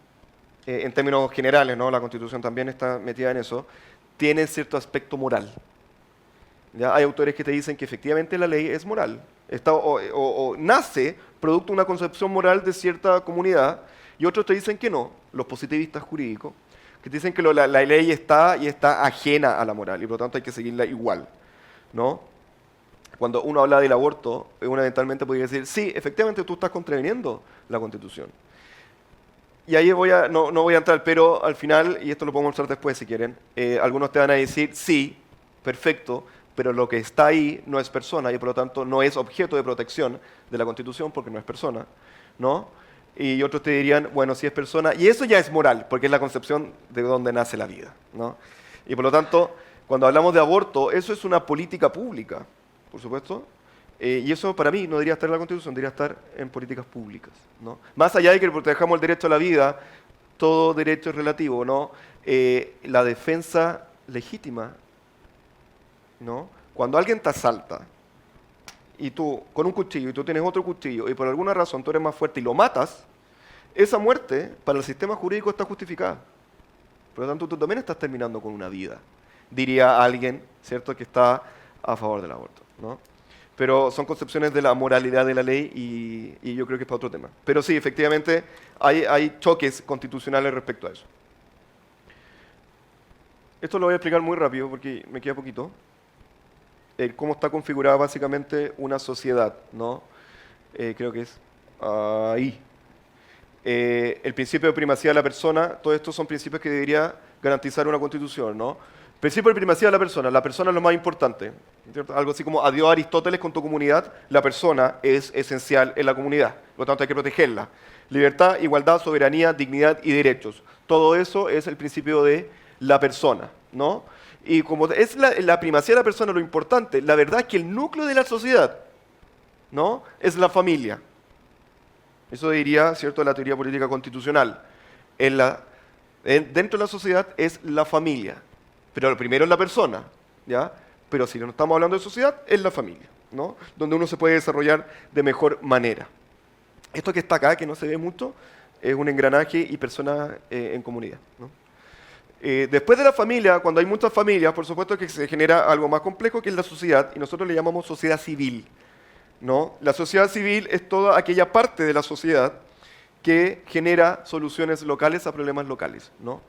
en términos generales, ¿no? La Constitución también está metida en eso, tiene cierto aspecto moral. ¿Ya? Hay autores que te dicen que efectivamente la ley es moral, o nace producto de una concepción moral de cierta comunidad, y otros te dicen que no, los positivistas jurídicos, que te dicen que la ley está ajena a la moral, y por lo tanto hay que seguirla igual, ¿no? Cuando uno habla del aborto, uno eventualmente podría decir, sí, efectivamente tú estás contraviniendo la Constitución. Y ahí no voy a entrar, pero al final, y esto lo puedo mostrar después si quieren, algunos te van a decir, sí, perfecto, pero lo que está ahí no es persona y por lo tanto no es objeto de protección de la Constitución porque no es persona, ¿no? Y otros te dirían, bueno, sí es persona, y eso ya es moral, porque es la concepción de donde nace la vida, ¿no? Y por lo tanto, cuando hablamos de aborto, eso es una política pública, por supuesto, y eso para mí no debería estar en la Constitución, debería estar en políticas públicas, ¿no? Más allá de que protejamos el derecho a la vida, todo derecho es relativo, ¿no? La defensa legítima, ¿no? Cuando alguien te asalta y tú con un cuchillo y tú tienes otro cuchillo y por alguna razón tú eres más fuerte y lo matas, esa muerte para el sistema jurídico está justificada. Por lo tanto, tú también estás terminando con una vida, diría alguien, ¿cierto?, que está a favor del aborto, ¿no? Pero son concepciones de la moralidad de la ley y yo creo que es para otro tema. Pero sí, efectivamente, hay choques constitucionales respecto a eso. Esto lo voy a explicar muy rápido porque me queda poquito. Cómo está configurada básicamente una sociedad, ¿no? Creo que es ahí. El principio de primacía de la persona, todos estos son principios que debería garantizar una constitución, ¿no? Principio de primacía de la persona es lo más importante, ¿cierto? Algo así como adiós Aristóteles con tu comunidad, la persona es esencial en la comunidad, por lo tanto hay que protegerla. Libertad, igualdad, soberanía, dignidad y derechos. Todo eso es el principio de la persona, ¿no? Y como es la primacía de la persona lo importante, la verdad es que el núcleo de la sociedad, ¿no?, es la familia. Eso diría, ¿cierto?, la teoría política constitucional. Dentro de la sociedad es la familia, pero lo primero es la persona, ¿ya? Pero si no estamos hablando de sociedad, es la familia, ¿no?, donde uno se puede desarrollar de mejor manera. Esto que está acá, que no se ve mucho, es un engranaje y personas en comunidad, ¿no? Después de la familia, cuando hay muchas familias, por supuesto que se genera algo más complejo que es la sociedad, y nosotros le llamamos sociedad civil, ¿no? La sociedad civil es toda aquella parte de la sociedad que genera soluciones locales a problemas locales, ¿no?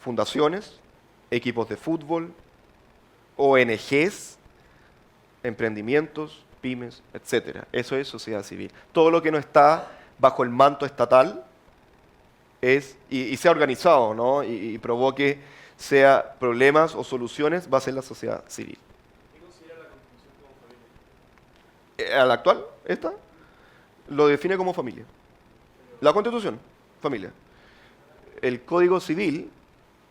Fundaciones, equipos de fútbol, ONGs, emprendimientos, pymes, etc. Eso es sociedad civil. Todo lo que no está bajo el manto estatal y sea organizado, ¿no?, y provoque sea problemas o soluciones, va a ser la sociedad civil. ¿Qué considera la Constitución como familia? ¿A la actual? ¿Esta? Lo define como familia. La Constitución, familia. El Código Civil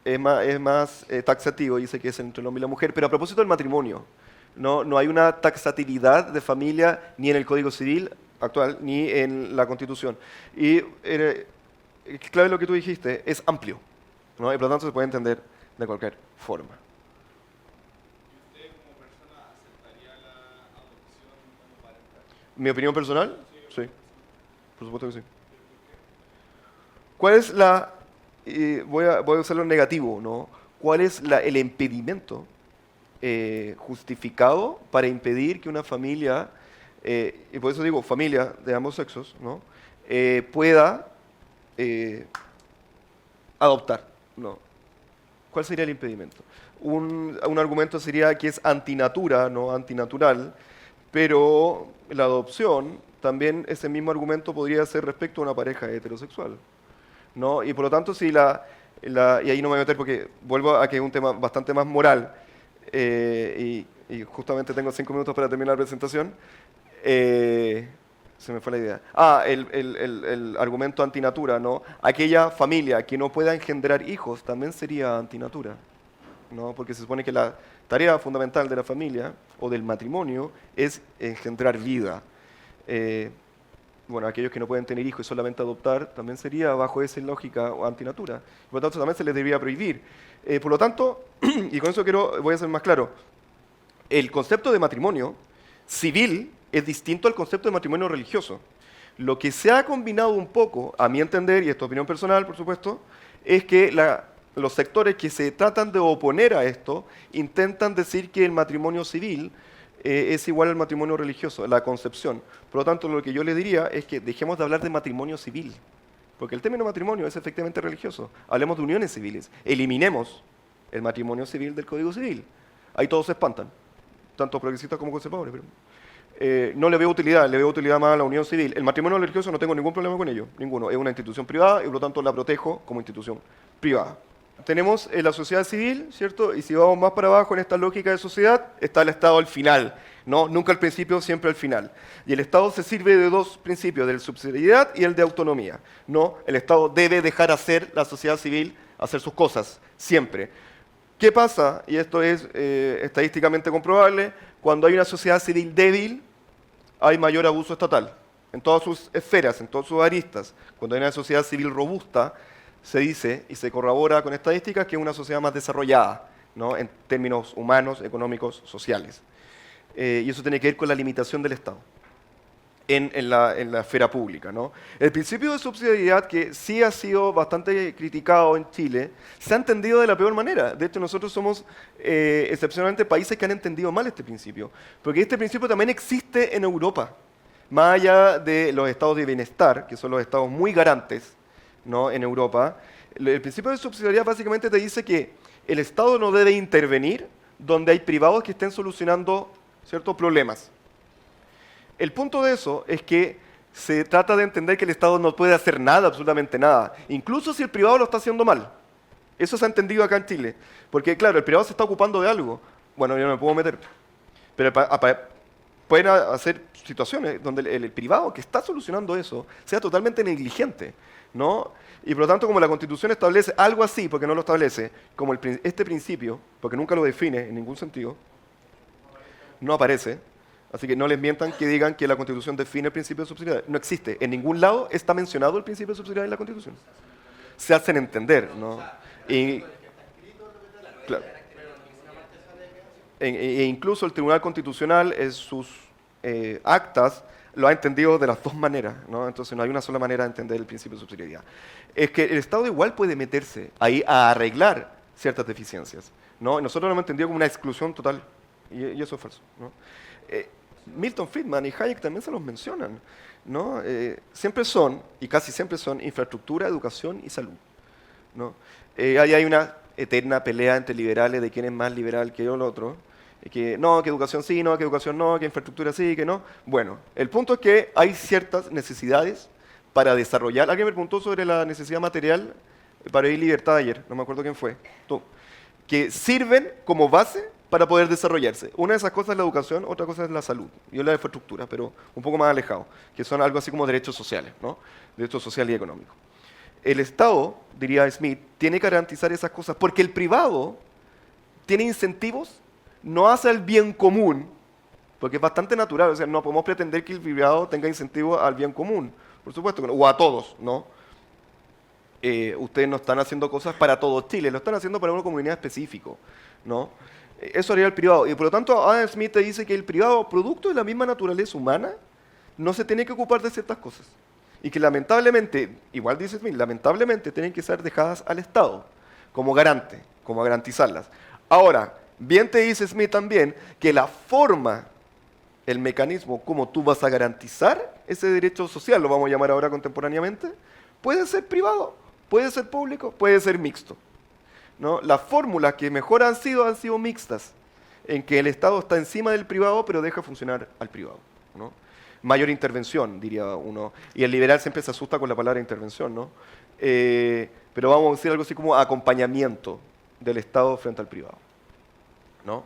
es más taxativo, dice que es entre el hombre y la mujer, pero a propósito del matrimonio, no hay una taxatividad de familia ni en el Código Civil actual, ni en la Constitución. Y clave lo que tú dijiste, es amplio, ¿no? Y por lo tanto se puede entender de cualquier forma. ¿Y usted como persona aceptaría la adopción como parental? ¿Mi opinión personal? Sí, por supuesto que sí. ¿Cuál es voy a usar lo negativo, ¿no? ¿Cuál es el impedimento justificado para impedir que una familia, y por eso digo familia de ambos sexos, ¿no? Pueda adoptar, ¿no? ¿Cuál sería el impedimento? Un argumento sería que es antinatura, ¿no? Antinatural, pero la adopción, también ese mismo argumento podría ser respecto a una pareja heterosexual, ¿no? Y por lo tanto, si y ahí no me voy a meter porque vuelvo a que es un tema bastante más moral, y justamente tengo 5 minutos para terminar la presentación, se me fue la idea. El argumento antinatura, ¿no? Aquella familia que no pueda engendrar hijos también sería antinatura, ¿no? Porque se supone que la tarea fundamental de la familia o del matrimonio es engendrar vida. Bueno, aquellos que no pueden tener hijos y solamente adoptar, también sería bajo esa lógica o antinatura. Por lo tanto, también se les debería prohibir. Por lo tanto, y con eso voy a ser más claro, el concepto de matrimonio civil es distinto al concepto de matrimonio religioso. Lo que se ha combinado un poco, a mi entender, y esto es opinión personal, por supuesto, es que los sectores que se tratan de oponer a esto intentan decir que el matrimonio civil es igual al matrimonio religioso, la concepción. Por lo tanto, lo que yo le diría es que dejemos de hablar de matrimonio civil, porque el término matrimonio es efectivamente religioso. Hablemos de uniones civiles. Eliminemos el matrimonio civil del Código Civil. Ahí todos se espantan, tanto progresistas como conservadores. Pero, no le veo utilidad más a la unión civil. El matrimonio religioso no tengo ningún problema con ello, ninguno. Es una institución privada y por lo tanto la protejo como institución privada. Tenemos la sociedad civil, ¿cierto? Y si vamos más para abajo en esta lógica de sociedad, está el Estado al final, ¿no? Nunca al principio, siempre al final. Y el Estado se sirve de dos principios, del de subsidiariedad y el de autonomía, ¿no? El Estado debe dejar hacer la sociedad civil, hacer sus cosas, siempre. ¿Qué pasa? Y esto es estadísticamente comprobable, cuando hay una sociedad civil débil, hay mayor abuso estatal, en todas sus esferas, en todas sus aristas. Cuando hay una sociedad civil robusta, se dice y se corrobora con estadísticas que es una sociedad más desarrollada, ¿no? En términos humanos, económicos, sociales. Y eso tiene que ver con la limitación del Estado en la esfera pública, ¿no? El principio de subsidiariedad, que sí ha sido bastante criticado en Chile, se ha entendido de la peor manera. De hecho, nosotros somos excepcionalmente países que han entendido mal este principio, porque este principio también existe en Europa, más allá de los estados de bienestar, que son los estados muy garantes, ¿no? En Europa. El principio de subsidiariedad básicamente te dice que el Estado no debe intervenir donde hay privados que estén solucionando ciertos problemas. El punto de eso es que se trata de entender que el Estado no puede hacer nada, absolutamente nada, incluso si el privado lo está haciendo mal. Eso se ha entendido acá en Chile, porque claro, el privado se está ocupando de algo. Bueno, yo no me puedo meter, pero pueden hacer situaciones donde el privado que está solucionando eso sea totalmente negligente, ¿no? Y por lo tanto, como la Constitución establece algo así, porque no lo establece, como este principio, porque nunca lo define en ningún sentido, no aparece, así que no les mientan que digan que la Constitución define el principio de subsidiariedad. No existe, en ningún lado está mencionado el principio de subsidiariedad en la Constitución. Se hacen entender, ¿no? Y, claro. E incluso el Tribunal Constitucional en sus actas lo ha entendido de las dos maneras, ¿no? Entonces no hay una sola manera de entender el principio de subsidiariedad. Es que el Estado igual puede meterse ahí a arreglar ciertas deficiencias, ¿no? Y nosotros lo hemos entendido como una exclusión total, y eso es falso, ¿no? Milton Friedman y Hayek también se los mencionan, ¿no? Siempre son, y casi siempre son, infraestructura, educación y salud, ¿no? Ahí hay una eterna pelea entre liberales de quién es más liberal que el otro, que no, que educación sí, no, que educación no, que infraestructura sí, que no. Bueno, el punto es que hay ciertas necesidades para desarrollar. Alguien me preguntó sobre la necesidad material para ir libertad ayer, no me acuerdo quién fue, tú, que sirven como base para poder desarrollarse. Una de esas cosas es la educación, otra cosa es la salud, y la infraestructura, pero un poco más alejado, que son algo así como derechos sociales, ¿no? Derechos sociales y económicos. El Estado, diría Smith, tiene que garantizar esas cosas, porque el privado tiene incentivos no hacia el bien común, porque es bastante natural, o sea, no podemos pretender que el privado tenga incentivos al bien común, por supuesto, o a todos, ¿no? ustedes no están haciendo cosas para todo Chile, lo están haciendo para una comunidad específica, ¿no? Eso haría el privado. Y por lo tanto, Adam Smith te dice que el privado, producto de la misma naturaleza humana, no se tiene que ocupar de ciertas cosas. Y que lamentablemente, igual dice Smith, lamentablemente tienen que ser dejadas al Estado como garante, como garantizarlas. Ahora, bien te dice Smith también que la forma, el mecanismo como tú vas a garantizar ese derecho social, lo vamos a llamar ahora contemporáneamente, puede ser privado, puede ser público, puede ser mixto, ¿no? Las fórmulas que mejor han sido mixtas, en que el Estado está encima del privado, pero deja funcionar al privado, ¿no? Mayor intervención, diría uno. Y el liberal siempre se asusta con la palabra intervención, ¿no? Pero vamos a decir algo así como acompañamiento del Estado frente al privado, ¿no?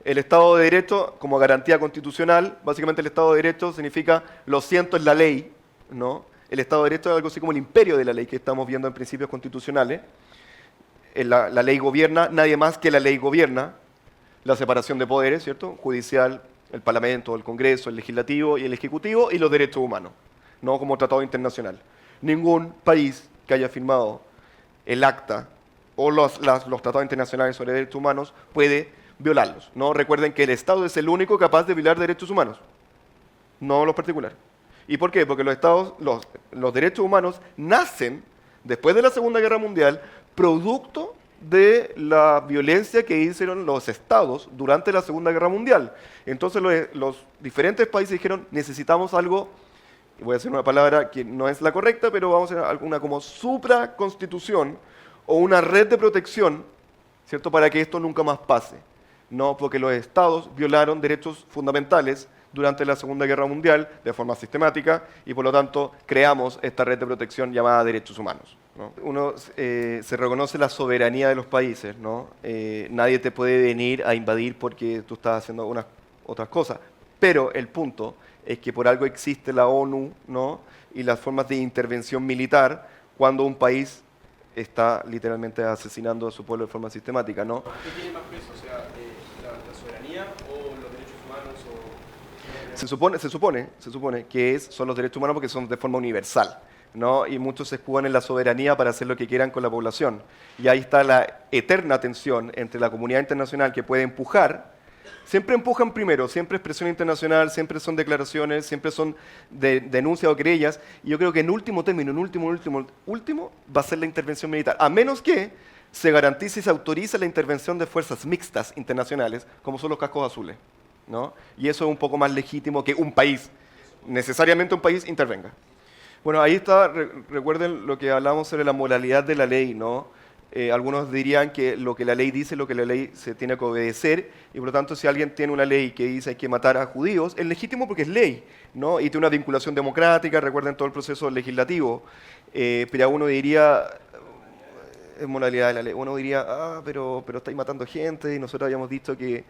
El Estado de Derecho, como garantía constitucional, básicamente el Estado de Derecho significa lo siento es la ley, ¿no? El Estado de Derecho es algo así como el imperio de la ley que estamos viendo en principios constitucionales. La ley gobierna, nadie más que la ley gobierna. La separación de poderes, ¿cierto? Judicial, el Parlamento, el Congreso, el Legislativo y el Ejecutivo, y los derechos humanos, no como tratado internacional. Ningún país que haya firmado el acta o los tratados internacionales sobre derechos humanos puede violarlos, ¿no? Recuerden que el Estado es el único capaz de violar derechos humanos, no los particulares. ¿Y por qué? Porque los derechos humanos nacen después de la Segunda Guerra Mundial, producto de la violencia que hicieron los estados durante la Segunda Guerra Mundial. Entonces los diferentes países dijeron, necesitamos algo, y voy a decir una palabra que no es la correcta, pero vamos a hacer alguna como supraconstitución o una red de protección, ¿cierto?, para que esto nunca más pase. No, porque los estados violaron derechos fundamentales durante la Segunda Guerra Mundial de forma sistemática y por lo tanto creamos esta red de protección llamada derechos humanos, ¿no? Uno se reconoce la soberanía de los países, ¿no? Nadie te puede venir a invadir porque tú estás haciendo unas otras cosas, pero el punto es que por algo existe la ONU, ¿no?, y las formas de intervención militar cuando un país está literalmente asesinando a su pueblo de forma sistemática, ¿no? ¿Qué tiene más peso? O sea, la soberanía o los derechos humanos Se supone que son los derechos humanos porque son de forma universal, ¿no? Y muchos se escudan en la soberanía para hacer lo que quieran con la población. Y ahí está la eterna tensión entre la comunidad internacional que puede empujar, siempre empujan primero, siempre es presión internacional, siempre son declaraciones, siempre son denuncias o querellas, y yo creo que en último término, último, va a ser la intervención militar, a menos que se garantice y se autorice la intervención de fuerzas mixtas internacionales, como son los cascos azules, ¿no? Y eso es un poco más legítimo que un país, necesariamente un país intervenga. Bueno, ahí está, recuerden lo que hablamos sobre la moralidad de la ley, ¿no? Algunos dirían que lo que la ley dice es lo que la ley se tiene que obedecer, y por lo tanto si alguien tiene una ley que dice hay que matar a judíos, es legítimo porque es ley, ¿no? Y tiene una vinculación democrática, recuerden todo el proceso legislativo, pero uno diría, es moralidad de la ley, uno diría, pero estáis matando gente y nosotros habíamos dicho que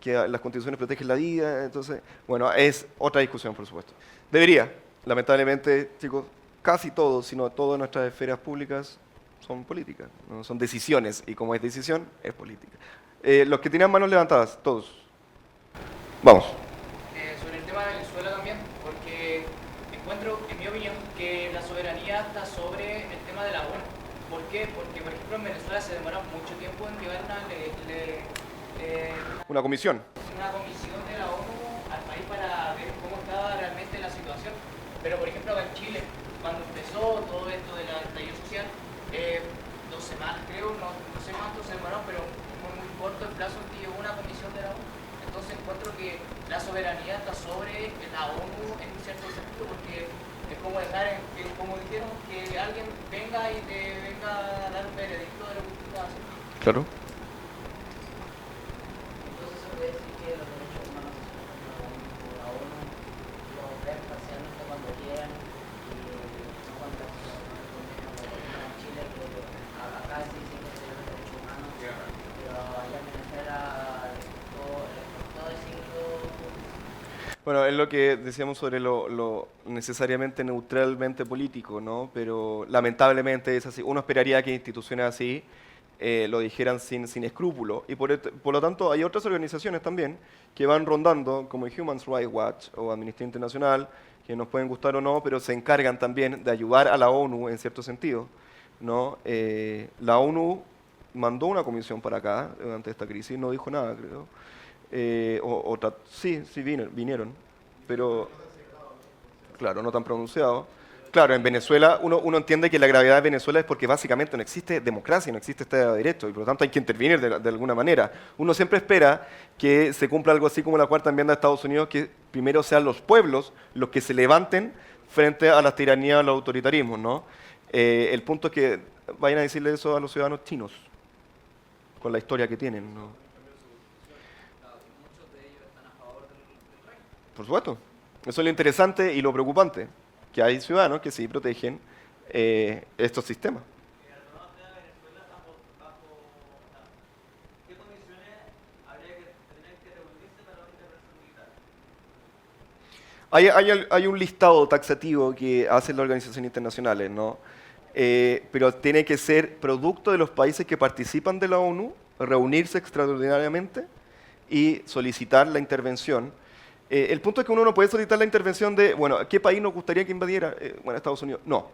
las constituciones protegen la vida, entonces, bueno, es otra discusión, por supuesto. Debería, lamentablemente, chicos, casi todo, si no todas nuestras esferas públicas son políticas, ¿no? Son decisiones, y como es decisión, es política. Los que tenían manos levantadas, todos. Vamos. Sobre el tema de Venezuela también, porque encuentro, en mi opinión, que la soberanía está sobre el tema de la ONU. ¿Por qué? Porque, por ejemplo, en Venezuela se demora mucho tiempo en llevar una comisión de la ONU al país para ver cómo estaba realmente la situación. Pero, por ejemplo, acá en Chile, cuando empezó todo esto de la estallido social, 2 semanas creo, no sé cuánto se demoró, pero muy corto el plazo en que llegó una comisión de la ONU. Entonces encuentro que la soberanía está sobre la ONU en cierto sentido, porque es como dejar, como dijeron, que alguien venga y te venga a dar un veredicto de lo que tú estás haciendo. Claro. Entonces se puede decir que los derechos humanos la ONU los ven parcialmente cuando quieran y no cuando en Chile, que acá sí se dicen que los derechos humanos, pero allá en Venezuela todo el siglo. Bueno, es lo que decíamos sobre lo necesariamente neutralmente político, ¿no? Pero lamentablemente es así. Uno esperaría que instituciones así lo dijeran sin escrúpulo. Y por lo tanto hay otras organizaciones también que van rondando, como Human Rights Watch o Amnistía Internacional, que nos pueden gustar o no, pero se encargan también de ayudar a la ONU en cierto sentido, ¿no? La ONU mandó una comisión para acá durante esta crisis, no dijo nada, creo. Sí, vinieron, pero claro, no tan pronunciado. Claro, en Venezuela uno entiende que la gravedad de Venezuela es porque básicamente no existe democracia, no existe Estado de Derecho y por lo tanto hay que intervenir de alguna manera. Uno siempre espera que se cumpla algo así como la cuarta enmienda de Estados Unidos, que primero sean los pueblos los que se levanten frente a las tiranías, a los autoritarismos, ¿no? El punto es que vayan a decirle eso a los ciudadanos chinos, con la historia que tienen, ¿no? Por supuesto. Eso es lo interesante y lo preocupante, que hay ciudadanos que sí protegen estos sistemas. ¿Qué condiciones habría que tener que reunirse para una intervención militar? Hay un listado taxativo que hacen las organizaciones internacionales, ¿no? Pero tiene que ser producto de los países que participan de la ONU, reunirse extraordinariamente y solicitar la intervención. El punto es que uno no puede solicitar la intervención de, bueno, ¿qué país nos gustaría que invadiera? Bueno, Estados Unidos. No.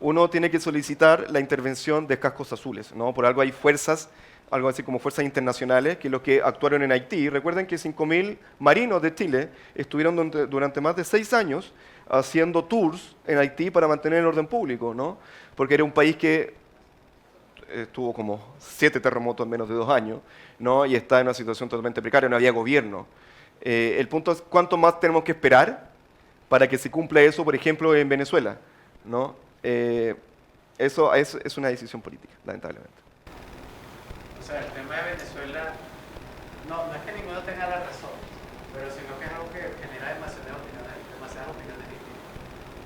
Uno tiene que solicitar la intervención de cascos azules, ¿no? Por algo hay fuerzas, algo así como fuerzas internacionales, que los que actuaron en Haití. Recuerden que 5.000 marinos de Chile estuvieron durante más de 6 años haciendo tours en Haití para mantener el orden público, ¿no? Porque era un país que tuvo como 7 terremotos en menos de 2 años, ¿no? Y está en una situación totalmente precaria, no había gobierno. El punto es cuánto más tenemos que esperar para que se cumpla eso, por ejemplo, en Venezuela, ¿no? Eso es una decisión política, lamentablemente. O sea, el tema de Venezuela, no es que ninguno tenga la razón, pero sino que es algo que genera demasiadas opiniones distintas.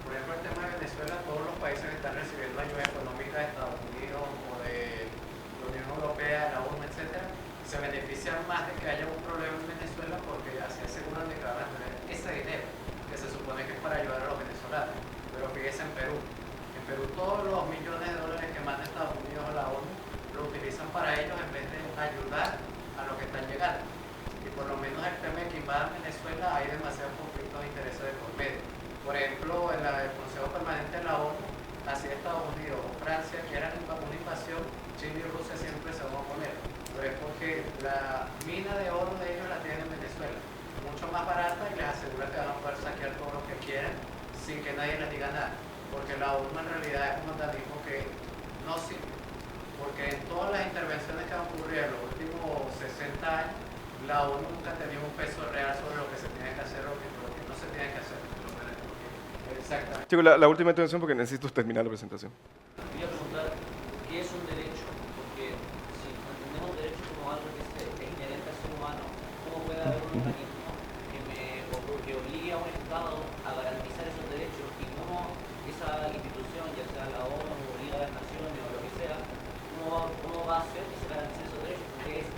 Por ejemplo, el tema de Venezuela, todos los países están recibiendo ayuda económica de Estados Unidos o de la Unión Europea, la ONU, etcétera, se benefician más de que haya un problema en Venezuela porque así aseguran de que van a tener ese dinero, que se supone que es para ayudar a los venezolanos. Pero fíjese en Perú. En Perú todos los millones de dólares que manda Estados Unidos a la ONU lo utilizan para ellos en vez de ayudar a los que están llegando. Y por lo menos el tema de que invadan Venezuela hay demasiados conflictos de intereses de por medio. Por ejemplo, en el Consejo Permanente de la ONU, así Estados Unidos o Francia quieran una invasión, Chile y Rusia siempre se van a oponer. Pero es porque la mina de oro de ellos la tienen en Venezuela, mucho más barata y les asegura que van a poder saquear todo lo que quieran sin que nadie les diga nada. Porque la ONU en realidad es un organismo que no sirve. Porque en todas las intervenciones que han ocurrido en los últimos 60 años, la ONU nunca ha tenido un peso real sobre lo que se tiene que hacer o lo que no se tiene que hacer. Exactamente. Chicos, la última intervención porque necesito terminar la presentación. Quería preguntar, ¿qué es un derecho? Porque si entendemos derecho como algo que es inherente al ser humano, ¿cómo puede haber un organismo que obligue a un Estado a garantizar esos derechos y cómo esa institución, ya sea la ONU o Liga de las Naciones o lo que sea, cómo va a hacer que se garanticen esos derechos?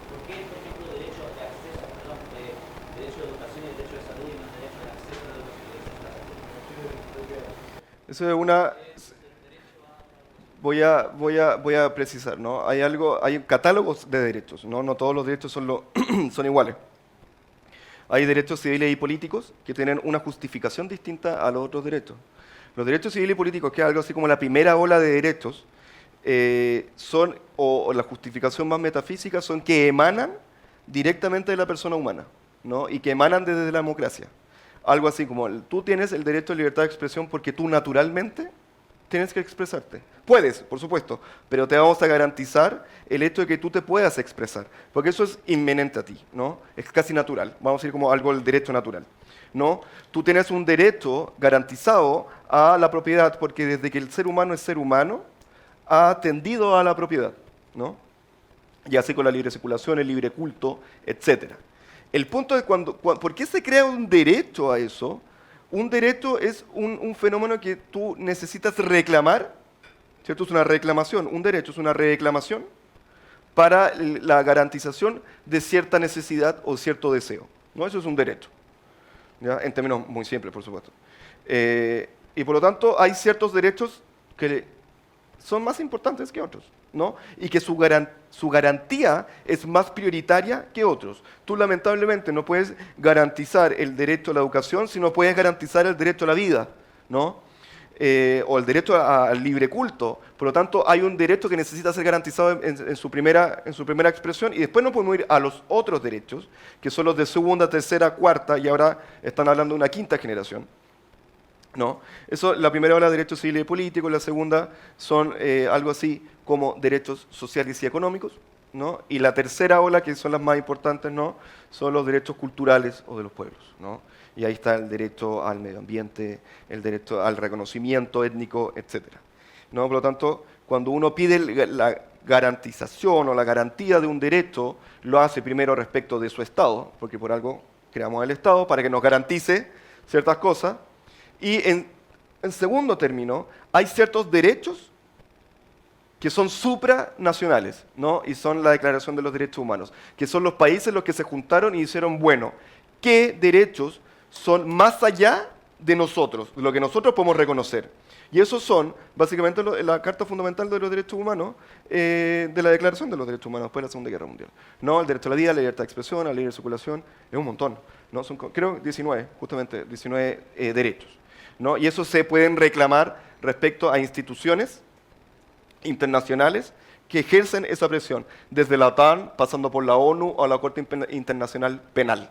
¿Por qué, por ejemplo, derecho de acceso, derecho de educación y derecho de salud y no derecho de acceso a la educación y derecho de salud? Eso es una... Voy a precisar, ¿no? Hay catálogos de derechos, ¿no? No todos los derechos son iguales. Hay derechos civiles y políticos que tienen una justificación distinta a los otros derechos. Los derechos civiles y políticos, que es algo así como la primera ola de derechos, o la justificación más metafísica, son que emanan directamente de la persona humana, ¿no? Y que emanan desde la democracia. Algo así como, tú tienes el derecho a libertad de expresión porque tú naturalmente tienes que expresarte. Puedes, por supuesto, pero te vamos a garantizar el hecho de que tú te puedas expresar, porque eso es inminente a ti, ¿no? Es casi natural, vamos a decir como algo del derecho natural, ¿no? Tú tienes un derecho garantizado a la propiedad, porque desde que el ser humano es ser humano, ha tendido a la propiedad, ¿no? Y así con la libre circulación, el libre culto, etc. El punto es ¿por qué se crea un derecho a eso? Un derecho es un fenómeno que tú necesitas reclamar, ¿cierto? Es una reclamación. Un derecho es una reclamación para la garantización de cierta necesidad o cierto deseo, ¿no? Eso es un derecho, ¿ya? En términos muy simples, por supuesto. Y por lo tanto, hay ciertos derechos que son más importantes que otros, ¿no? Y que su garantía es más prioritaria que otros. Tú lamentablemente no puedes garantizar el derecho a la educación si no puedes garantizar el derecho a la vida, ¿no? o el derecho al libre culto. Por lo tanto, hay un derecho que necesita ser garantizado en su primera expresión, y después nos podemos ir a los otros derechos, que son los de segunda, tercera, cuarta, y ahora están hablando de una quinta generación. ¿No? Eso, la primera ola de derechos civiles y políticos, la segunda son algo así como derechos sociales y económicos, ¿no? Y la tercera ola, que son las más importantes, ¿no? Son los derechos culturales o de los pueblos, ¿no? Y ahí está el derecho al medio ambiente, el derecho al reconocimiento étnico, etc. ¿No? Por lo tanto, cuando uno pide la garantización o la garantía de un derecho, lo hace primero respecto de su Estado, porque por algo creamos el Estado, para que nos garantice ciertas cosas. Y en segundo término, hay ciertos derechos que son supranacionales, ¿no? Y son la Declaración de los Derechos Humanos, que son los países los que se juntaron y dijeron, bueno, ¿qué derechos son más allá de nosotros, de lo que nosotros podemos reconocer? Y esos son, básicamente, la Carta Fundamental de los Derechos Humanos, de la Declaración de los Derechos Humanos después de la Segunda Guerra Mundial. ¿No? El derecho a la vida, la libertad de expresión, la libre circulación, es un montón, ¿no? Son, creo, 19, justamente, 19 derechos, ¿no? Y eso se pueden reclamar respecto a instituciones internacionales que ejercen esa presión, desde la OTAN, pasando por la ONU o la Corte Internacional Penal,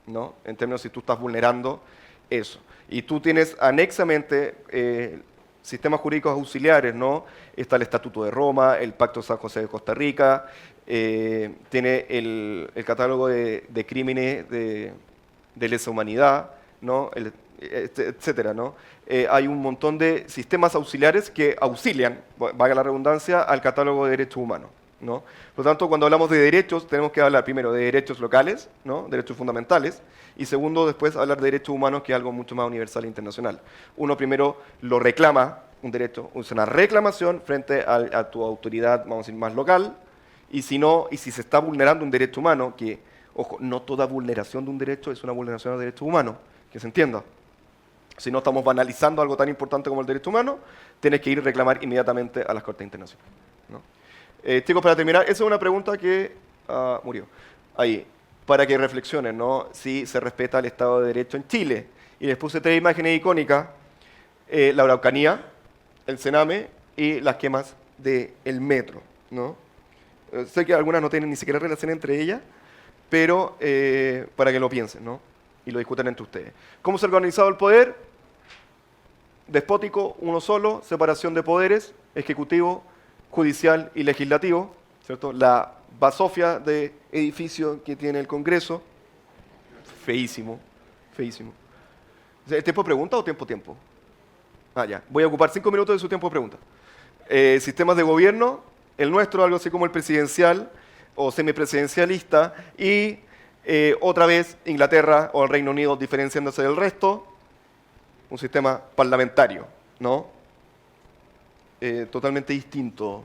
¿no? En términos si tú estás vulnerando eso. Y tú tienes anexamente sistemas jurídicos auxiliares, ¿no? Está el Estatuto de Roma, el Pacto de San José de Costa Rica, tiene el catálogo de crímenes de lesa humanidad, ¿no? Etcétera, ¿no? Hay un montón de sistemas auxiliares que auxilian, valga la redundancia, al catálogo de derechos humanos, ¿no? Por lo tanto, cuando hablamos de derechos, tenemos que hablar primero de derechos locales, ¿no? Derechos fundamentales, y segundo, después hablar de derechos humanos, que es algo mucho más universal e internacional. Uno primero lo reclama, un derecho, es una reclamación frente a tu autoridad, vamos a decir, más local, y si no, y si se está vulnerando un derecho humano, que, ojo, no toda vulneración de un derecho es una vulneración de derechos humanos, que se entienda. Si no estamos banalizando algo tan importante como el derecho humano, tienes que ir a reclamar inmediatamente a las Cortes Internacionales, ¿no? Chicos, para terminar, esa es una pregunta que murió. Ahí, para que reflexionen, ¿no? Si se respeta el Estado de Derecho en Chile. Y les puse 3 imágenes icónicas, la Araucanía, el Sename y las quemas del metro, ¿no? Sé que algunas no tienen ni siquiera relación entre ellas, pero para que lo piensen, ¿no? Y lo discutan entre ustedes. ¿Cómo se ha organizado el poder? Despótico, uno solo, separación de poderes, ejecutivo, judicial y legislativo, ¿cierto? La basofia de edificio que tiene el Congreso, feísimo, feísimo. ¿Es tiempo de pregunta o tiempo? Ah, ya. Voy a ocupar 5 minutos de su tiempo de pregunta. Sistemas de gobierno, el nuestro, algo así como el presidencial o semipresidencialista, y otra vez Inglaterra o el Reino Unido diferenciándose del resto, un sistema parlamentario, ¿no? Totalmente distinto.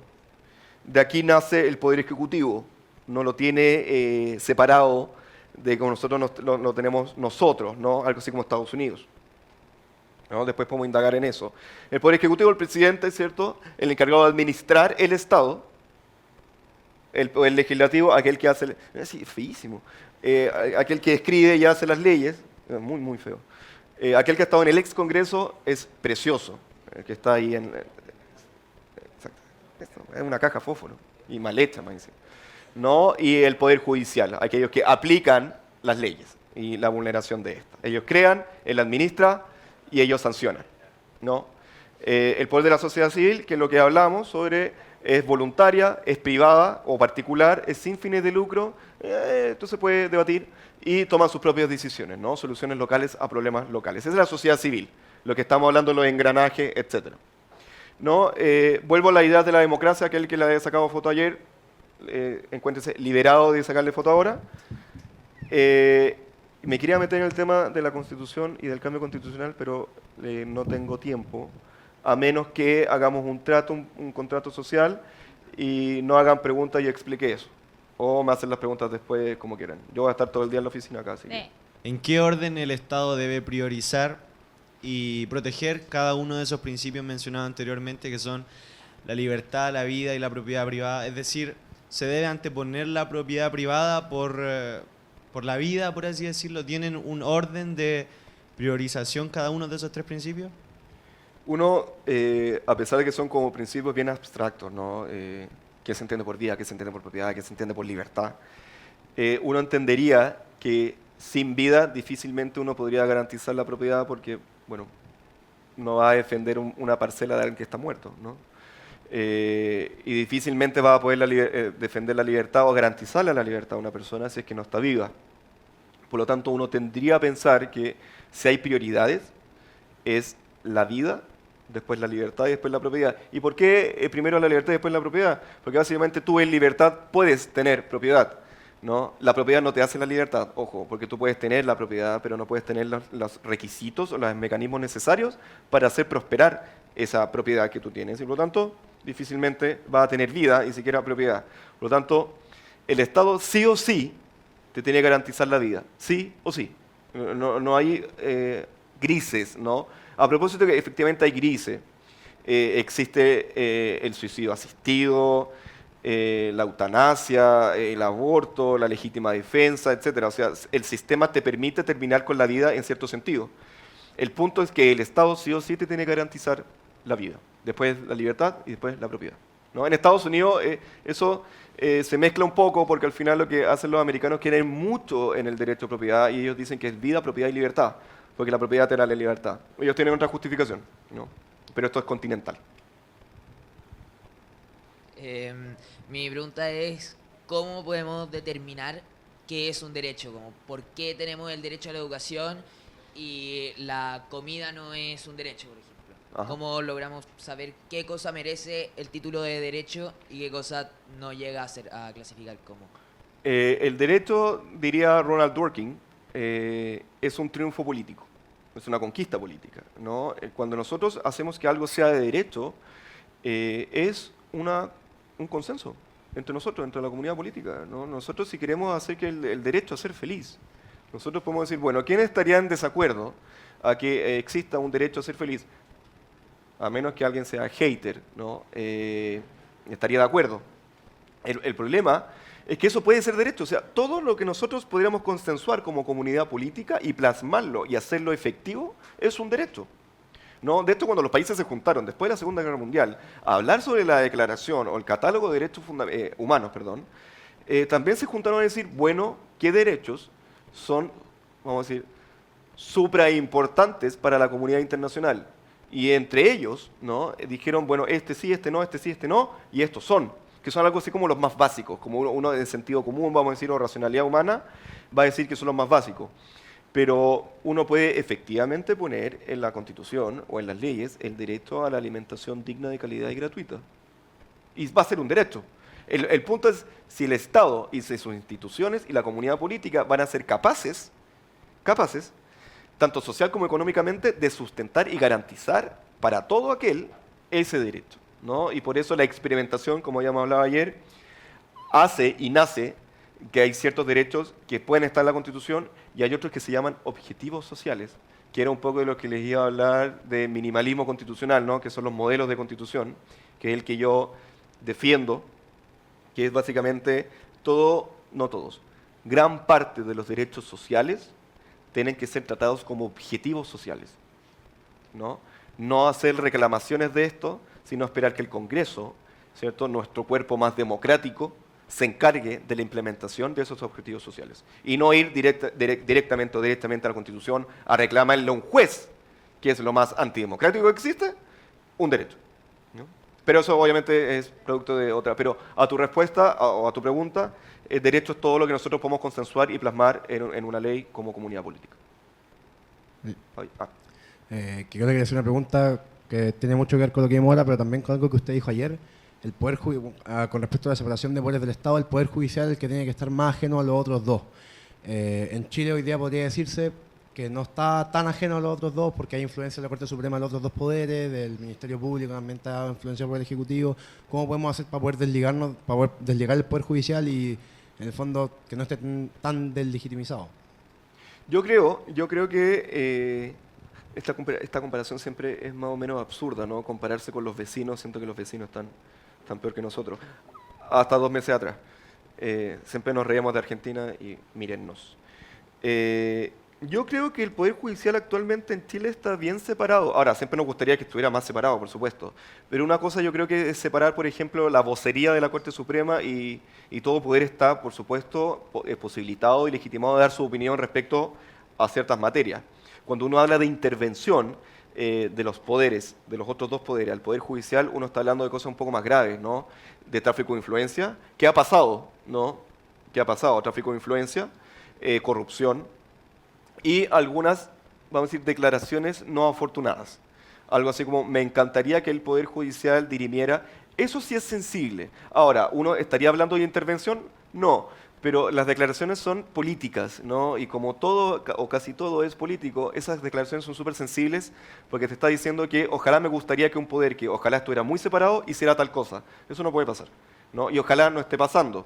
De aquí nace el poder ejecutivo, no lo tiene separado de como nosotros lo tenemos nosotros, ¿no? Algo así como Estados Unidos, ¿no? Después podemos indagar en eso. El poder ejecutivo, el presidente, ¿cierto? El encargado de administrar el Estado. El poder legislativo, aquel que hace... Sí, feísimo. Aquel que escribe y hace las leyes, muy, muy feo. Aquel que ha estado en el ex Congreso es precioso, el que está ahí en... Exacto, esto, es una caja fósforo, y mal hecha, más encima, ¿no? Y el Poder Judicial, aquellos que aplican las leyes y la vulneración de estas. Ellos crean, él administra y ellos sancionan, ¿no? El poder de la sociedad civil, que es lo que hablamos sobre... es voluntaria, es privada o particular, es sin fines de lucro, esto se puede debatir, y toman sus propias decisiones, ¿no? Soluciones locales a problemas locales. Esa es la sociedad civil, lo que estamos hablando, los engranajes, etc. ¿No? Vuelvo a la idea de la democracia, aquel que le haya sacado foto ayer, encuéntrese liberado de sacarle foto ahora. Me quería meter en el tema de la Constitución y del cambio constitucional, pero no tengo tiempo. A menos que hagamos un contrato social y no hagan preguntas y explique eso. O me hacen las preguntas después como quieran. Yo voy a estar todo el día en la oficina acá. Así que... ¿En qué orden el Estado debe priorizar y proteger cada uno de esos principios mencionados anteriormente, que son la libertad, la vida y la propiedad privada? Es decir, ¿se debe anteponer la propiedad privada por la vida, por así decirlo? ¿Tienen un orden de priorización cada uno de esos 3 principios? Uno, a pesar de que son como principios bien abstractos, ¿no? ¿Qué se entiende por vida? ¿Qué se entiende por propiedad? ¿Qué se entiende por libertad? Uno entendería que sin vida difícilmente uno podría garantizar la propiedad porque, bueno, no va a defender una parcela de alguien que está muerto, ¿no? Y difícilmente va a poder defender la libertad o garantizarle la libertad a una persona si es que no está viva. Por lo tanto, uno tendría a pensar que si hay prioridades, es la vida, después la libertad y después la propiedad. ¿Y por qué primero la libertad y después la propiedad? Porque básicamente tú en libertad puedes tener propiedad, ¿no? La propiedad no te hace la libertad, ojo, porque tú puedes tener la propiedad, pero no puedes tener los requisitos o los mecanismos necesarios para hacer prosperar esa propiedad que tú tienes. Y por lo tanto, difícilmente va a tener vida y siquiera propiedad. Por lo tanto, el Estado sí o sí te tiene que garantizar la vida, sí o sí. No hay grises, ¿no? A propósito que efectivamente hay grises. Existe el suicidio asistido, la eutanasia, el aborto, la legítima defensa, etc. O sea, el sistema te permite terminar con la vida en cierto sentido. El punto es que el Estado sí o sí te tiene que garantizar la vida, después la libertad y después la propiedad, ¿no? En Estados Unidos eso se mezcla un poco porque al final lo que hacen los americanos quieren mucho en el derecho de propiedad y ellos dicen que es vida, propiedad y libertad, porque la propiedad te da la libertad. Ellos tienen otra justificación, ¿no? Pero esto es continental. Mi pregunta es, ¿cómo podemos determinar qué es un derecho? Como, ¿por qué tenemos el derecho a la educación y la comida no es un derecho, por ejemplo? Ajá. ¿Cómo logramos saber qué cosa merece el título de derecho y qué cosa no llega a clasificar como? El derecho, diría Ronald Dworkin, es un triunfo político, es una conquista política, ¿no? Cuando nosotros hacemos que algo sea de derecho, es un consenso entre nosotros, entre la comunidad política, ¿no? Nosotros si queremos hacer que el derecho a ser feliz, nosotros podemos decir, bueno, ¿quiénes estarían en desacuerdo a que exista un derecho a ser feliz? A menos que alguien sea hater, ¿no? Estaría de acuerdo. El problema es que eso puede ser derecho. O sea, todo lo que nosotros podríamos consensuar como comunidad política y plasmarlo y hacerlo efectivo es un derecho, ¿no? De hecho, cuando los países se juntaron después de la Segunda Guerra Mundial a hablar sobre la Declaración o el Catálogo de Derechos Humanos, también se juntaron a decir, bueno, ¿qué derechos son, vamos a decir, supraimportantes para la comunidad internacional? Y entre ellos, ¿no? Dijeron, bueno, este sí, este no, este sí, este no, y estos son, que son algo así como los más básicos, como uno de sentido común, vamos a decir, o racionalidad humana, va a decir que son los más básicos. Pero uno puede efectivamente poner en la Constitución o en las leyes el derecho a la alimentación digna, de calidad y gratuita. Y va a ser un derecho. El punto es si el Estado y si sus instituciones y la comunidad política van a ser capaces, tanto social como económicamente, de sustentar y garantizar para todo aquel ese derecho, ¿no? Y por eso la experimentación, como ya hemos hablado ayer, hace y nace que hay ciertos derechos que pueden estar en la Constitución y hay otros que se llaman objetivos sociales, que era un poco de lo que les iba a hablar de minimalismo constitucional, ¿no? Que son los modelos de constitución, que es el que yo defiendo, que es básicamente todo, no todos, gran parte de los derechos sociales tienen que ser tratados como objetivos sociales, ¿no? No hacer reclamaciones de esto, sino esperar que el Congreso, ¿cierto?, nuestro cuerpo más democrático, se encargue de la implementación de esos objetivos sociales. Y no ir directamente a la Constitución a reclamarle a un juez, que es lo más antidemocrático que existe, un derecho, ¿no? Pero eso obviamente es producto de otra. Pero a tu respuesta o a tu pregunta, el derecho es todo lo que nosotros podemos consensuar y plasmar en una ley como comunidad política. Que yo le quería hacer una pregunta que tiene mucho que ver con lo que vimos ahora, pero también con algo que usted dijo ayer. El poder con respecto a la separación de poderes del Estado, el Poder Judicial es el que tiene que estar más ajeno a los otros dos. En Chile hoy día podría decirse que no está tan ajeno a los otros dos porque hay influencia de la Corte Suprema de los otros dos poderes, del Ministerio Público, también está influenciado por el Ejecutivo. ¿Cómo podemos hacer para poder desligar el Poder Judicial y, en el fondo, que no esté tan deslegitimizado? Yo creo que esta comparación siempre es más o menos absurda, ¿no? Compararse con los vecinos, siento que los vecinos están peor que nosotros. Hasta 2 meses atrás. Siempre nos reíamos de Argentina y mírennos. Yo creo que el Poder Judicial actualmente en Chile está bien separado. Ahora, siempre nos gustaría que estuviera más separado, por supuesto. Pero una cosa yo creo que es separar, por ejemplo, la vocería de la Corte Suprema y todo poder está, por supuesto, posibilitado y legitimado de dar su opinión respecto a ciertas materias. Cuando uno habla de intervención de los poderes, de los otros dos poderes, al Poder Judicial, uno está hablando de cosas un poco más graves, ¿no? De tráfico de influencia. ¿Qué ha pasado? ¿No? ¿Qué ha pasado? Tráfico de influencia, corrupción, y algunas, vamos a decir, declaraciones no afortunadas. Algo así como, me encantaría que el Poder Judicial dirimiera. Eso sí es sensible. Ahora, ¿uno estaría hablando de intervención? No, pero las declaraciones son políticas, ¿no? Y como todo, o casi todo es político, esas declaraciones son súper sensibles porque te está diciendo que ojalá me gustaría que un poder que ojalá estuviera muy separado hiciera tal cosa. Eso no puede pasar, ¿no? Y ojalá no esté pasando.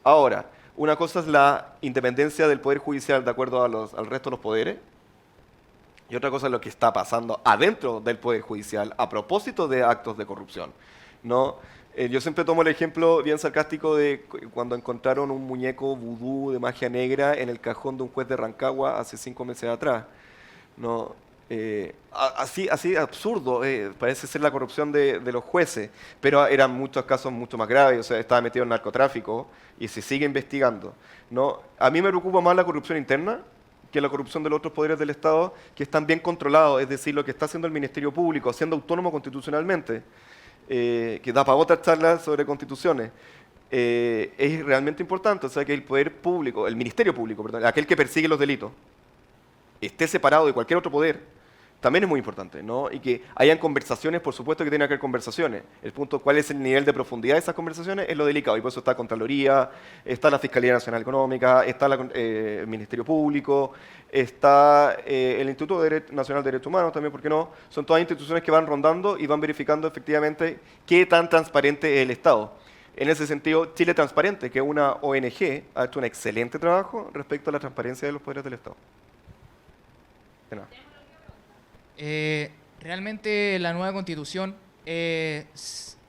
Ahora, una cosa es la independencia del Poder Judicial de acuerdo al resto de los poderes, y otra cosa es lo que está pasando adentro del Poder Judicial a propósito de actos de corrupción, ¿no? Yo siempre tomo el ejemplo bien sarcástico de cuando encontraron un muñeco vudú de magia negra en el cajón de un juez de Rancagua hace 5 meses atrás, ¿no? Así absurdo, parece ser la corrupción de los jueces, pero eran muchos casos mucho más graves, o sea, estaba metido en narcotráfico y se sigue investigando, ¿no? A mí me preocupa más la corrupción interna que la corrupción de los otros poderes del Estado, que están bien controlados, es decir, lo que está haciendo el Ministerio Público, siendo autónomo constitucionalmente, que da para otra charla sobre constituciones, es realmente importante, o sea, que el poder público, el Ministerio Público, perdón, aquel que persigue los delitos, esté separado de cualquier otro poder, también es muy importante, ¿no? Y que hayan conversaciones, por supuesto que tienen que haber conversaciones. El punto, cuál es el nivel de profundidad de esas conversaciones, es lo delicado. Y por eso está la Contraloría, está la Fiscalía Nacional Económica, está el Ministerio Público, está el Instituto Nacional de Derechos Humanos también, ¿por qué no? Son todas instituciones que van rondando y van verificando efectivamente qué tan transparente es el Estado. En ese sentido, Chile Transparente, que es una ONG, ha hecho un excelente trabajo respecto a la transparencia de los poderes del Estado. De nada. Realmente la nueva constitución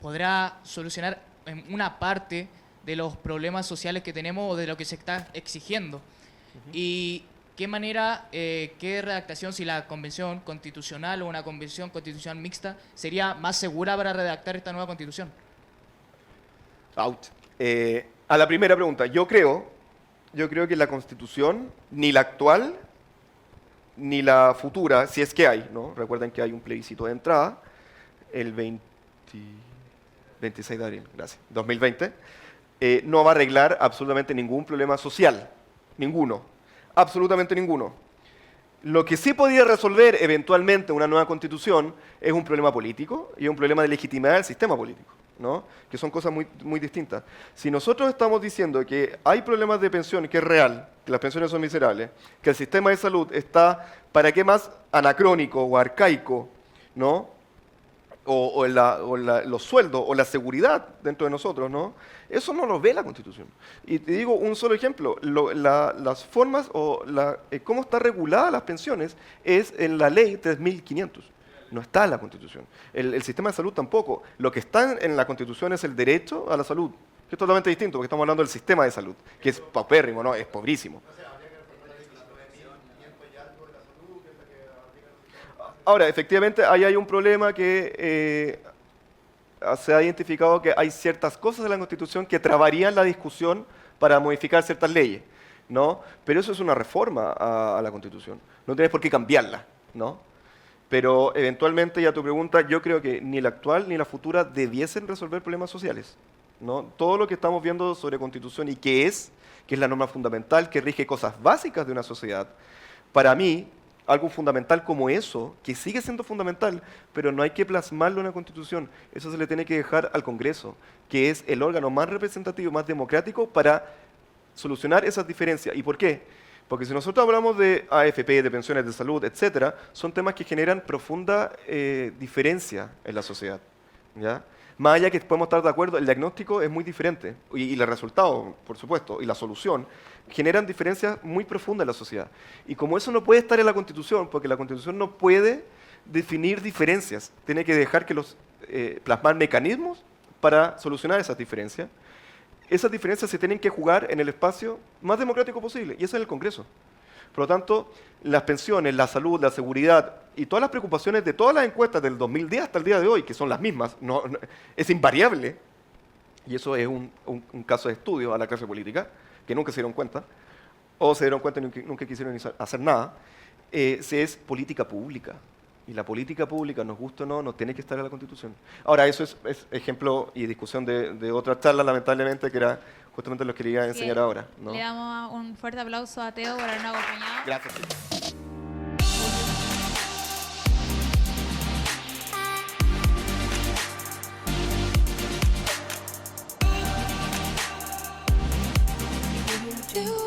podrá solucionar en una parte de los problemas sociales que tenemos o de lo que se está exigiendo. Y qué manera, qué redactación, si la convención constitucional o una convención constitucional mixta sería más segura para redactar esta nueva constitución. Out. A la primera pregunta, yo creo que la constitución, ni la actual, ni la futura, si es que hay, ¿no? Recuerden que hay un plebiscito de entrada, el 26 de abril, gracias, 2020, no va a arreglar absolutamente ningún problema social, ninguno, absolutamente ninguno. Lo que sí podría resolver eventualmente una nueva constitución es un problema político y un problema de legitimidad del sistema político, ¿no? Que son cosas muy, muy distintas. Si nosotros estamos diciendo que hay problemas de pensión, que es real, que las pensiones son miserables, que el sistema de salud está, ¿para qué más anacrónico o arcaico, ¿no? O los sueldos o la seguridad dentro de nosotros, ¿no? Eso no lo ve la Constitución. Y te digo un solo ejemplo, las formas o cómo está regulada las pensiones es en la ley 3500. No está en la Constitución. El sistema de salud tampoco. Lo que está en la Constitución es el derecho a la salud, que es totalmente distinto, porque estamos hablando del sistema de salud, que es paupérrimo, ¿no? Es pobrísimo. Ahora, efectivamente, ahí hay un problema que se ha identificado que hay ciertas cosas de la Constitución que trabarían la discusión para modificar ciertas leyes, ¿no? Pero eso es una reforma a la Constitución. No tienes por qué cambiarla, ¿no? Pero eventualmente, ya tu pregunta, yo creo que ni la actual ni la futura debiesen resolver problemas sociales, ¿no? Todo lo que estamos viendo sobre Constitución y que es la norma fundamental que rige cosas básicas de una sociedad, para mí, algo fundamental como eso, que sigue siendo fundamental, pero no hay que plasmarlo en la Constitución. Eso se le tiene que dejar al Congreso, que es el órgano más representativo, más democrático para solucionar esas diferencias. ¿Y por qué? Porque si nosotros hablamos de AFP, de pensiones de salud, etcétera, son temas que generan profunda diferencia en la sociedad, ¿ya? Más allá que podemos estar de acuerdo, el diagnóstico es muy diferente y el resultado, por supuesto, y la solución generan diferencias muy profundas en la sociedad. Y como eso no puede estar en la Constitución, porque la Constitución no puede definir diferencias, tiene que dejar que plasmar mecanismos para solucionar esas diferencias se tienen que jugar en el espacio más democrático posible, y eso es el Congreso. Por lo tanto, las pensiones, la salud, la seguridad y todas las preocupaciones de todas las encuestas del 2010 hasta el día de hoy, que son las mismas, es invariable, y eso es un caso de estudio a la clase política, que nunca se dieron cuenta, o se dieron cuenta y nunca quisieron hacer nada, es política pública. Y la política pública, nos gusta o no, no tiene que estar en la Constitución. Ahora, eso es ejemplo y discusión de otra charla, lamentablemente, que era justamente lo que le iba a enseñar ahora, ¿no? Le damos un fuerte aplauso a Teo por habernos acompañado. Gracias. Do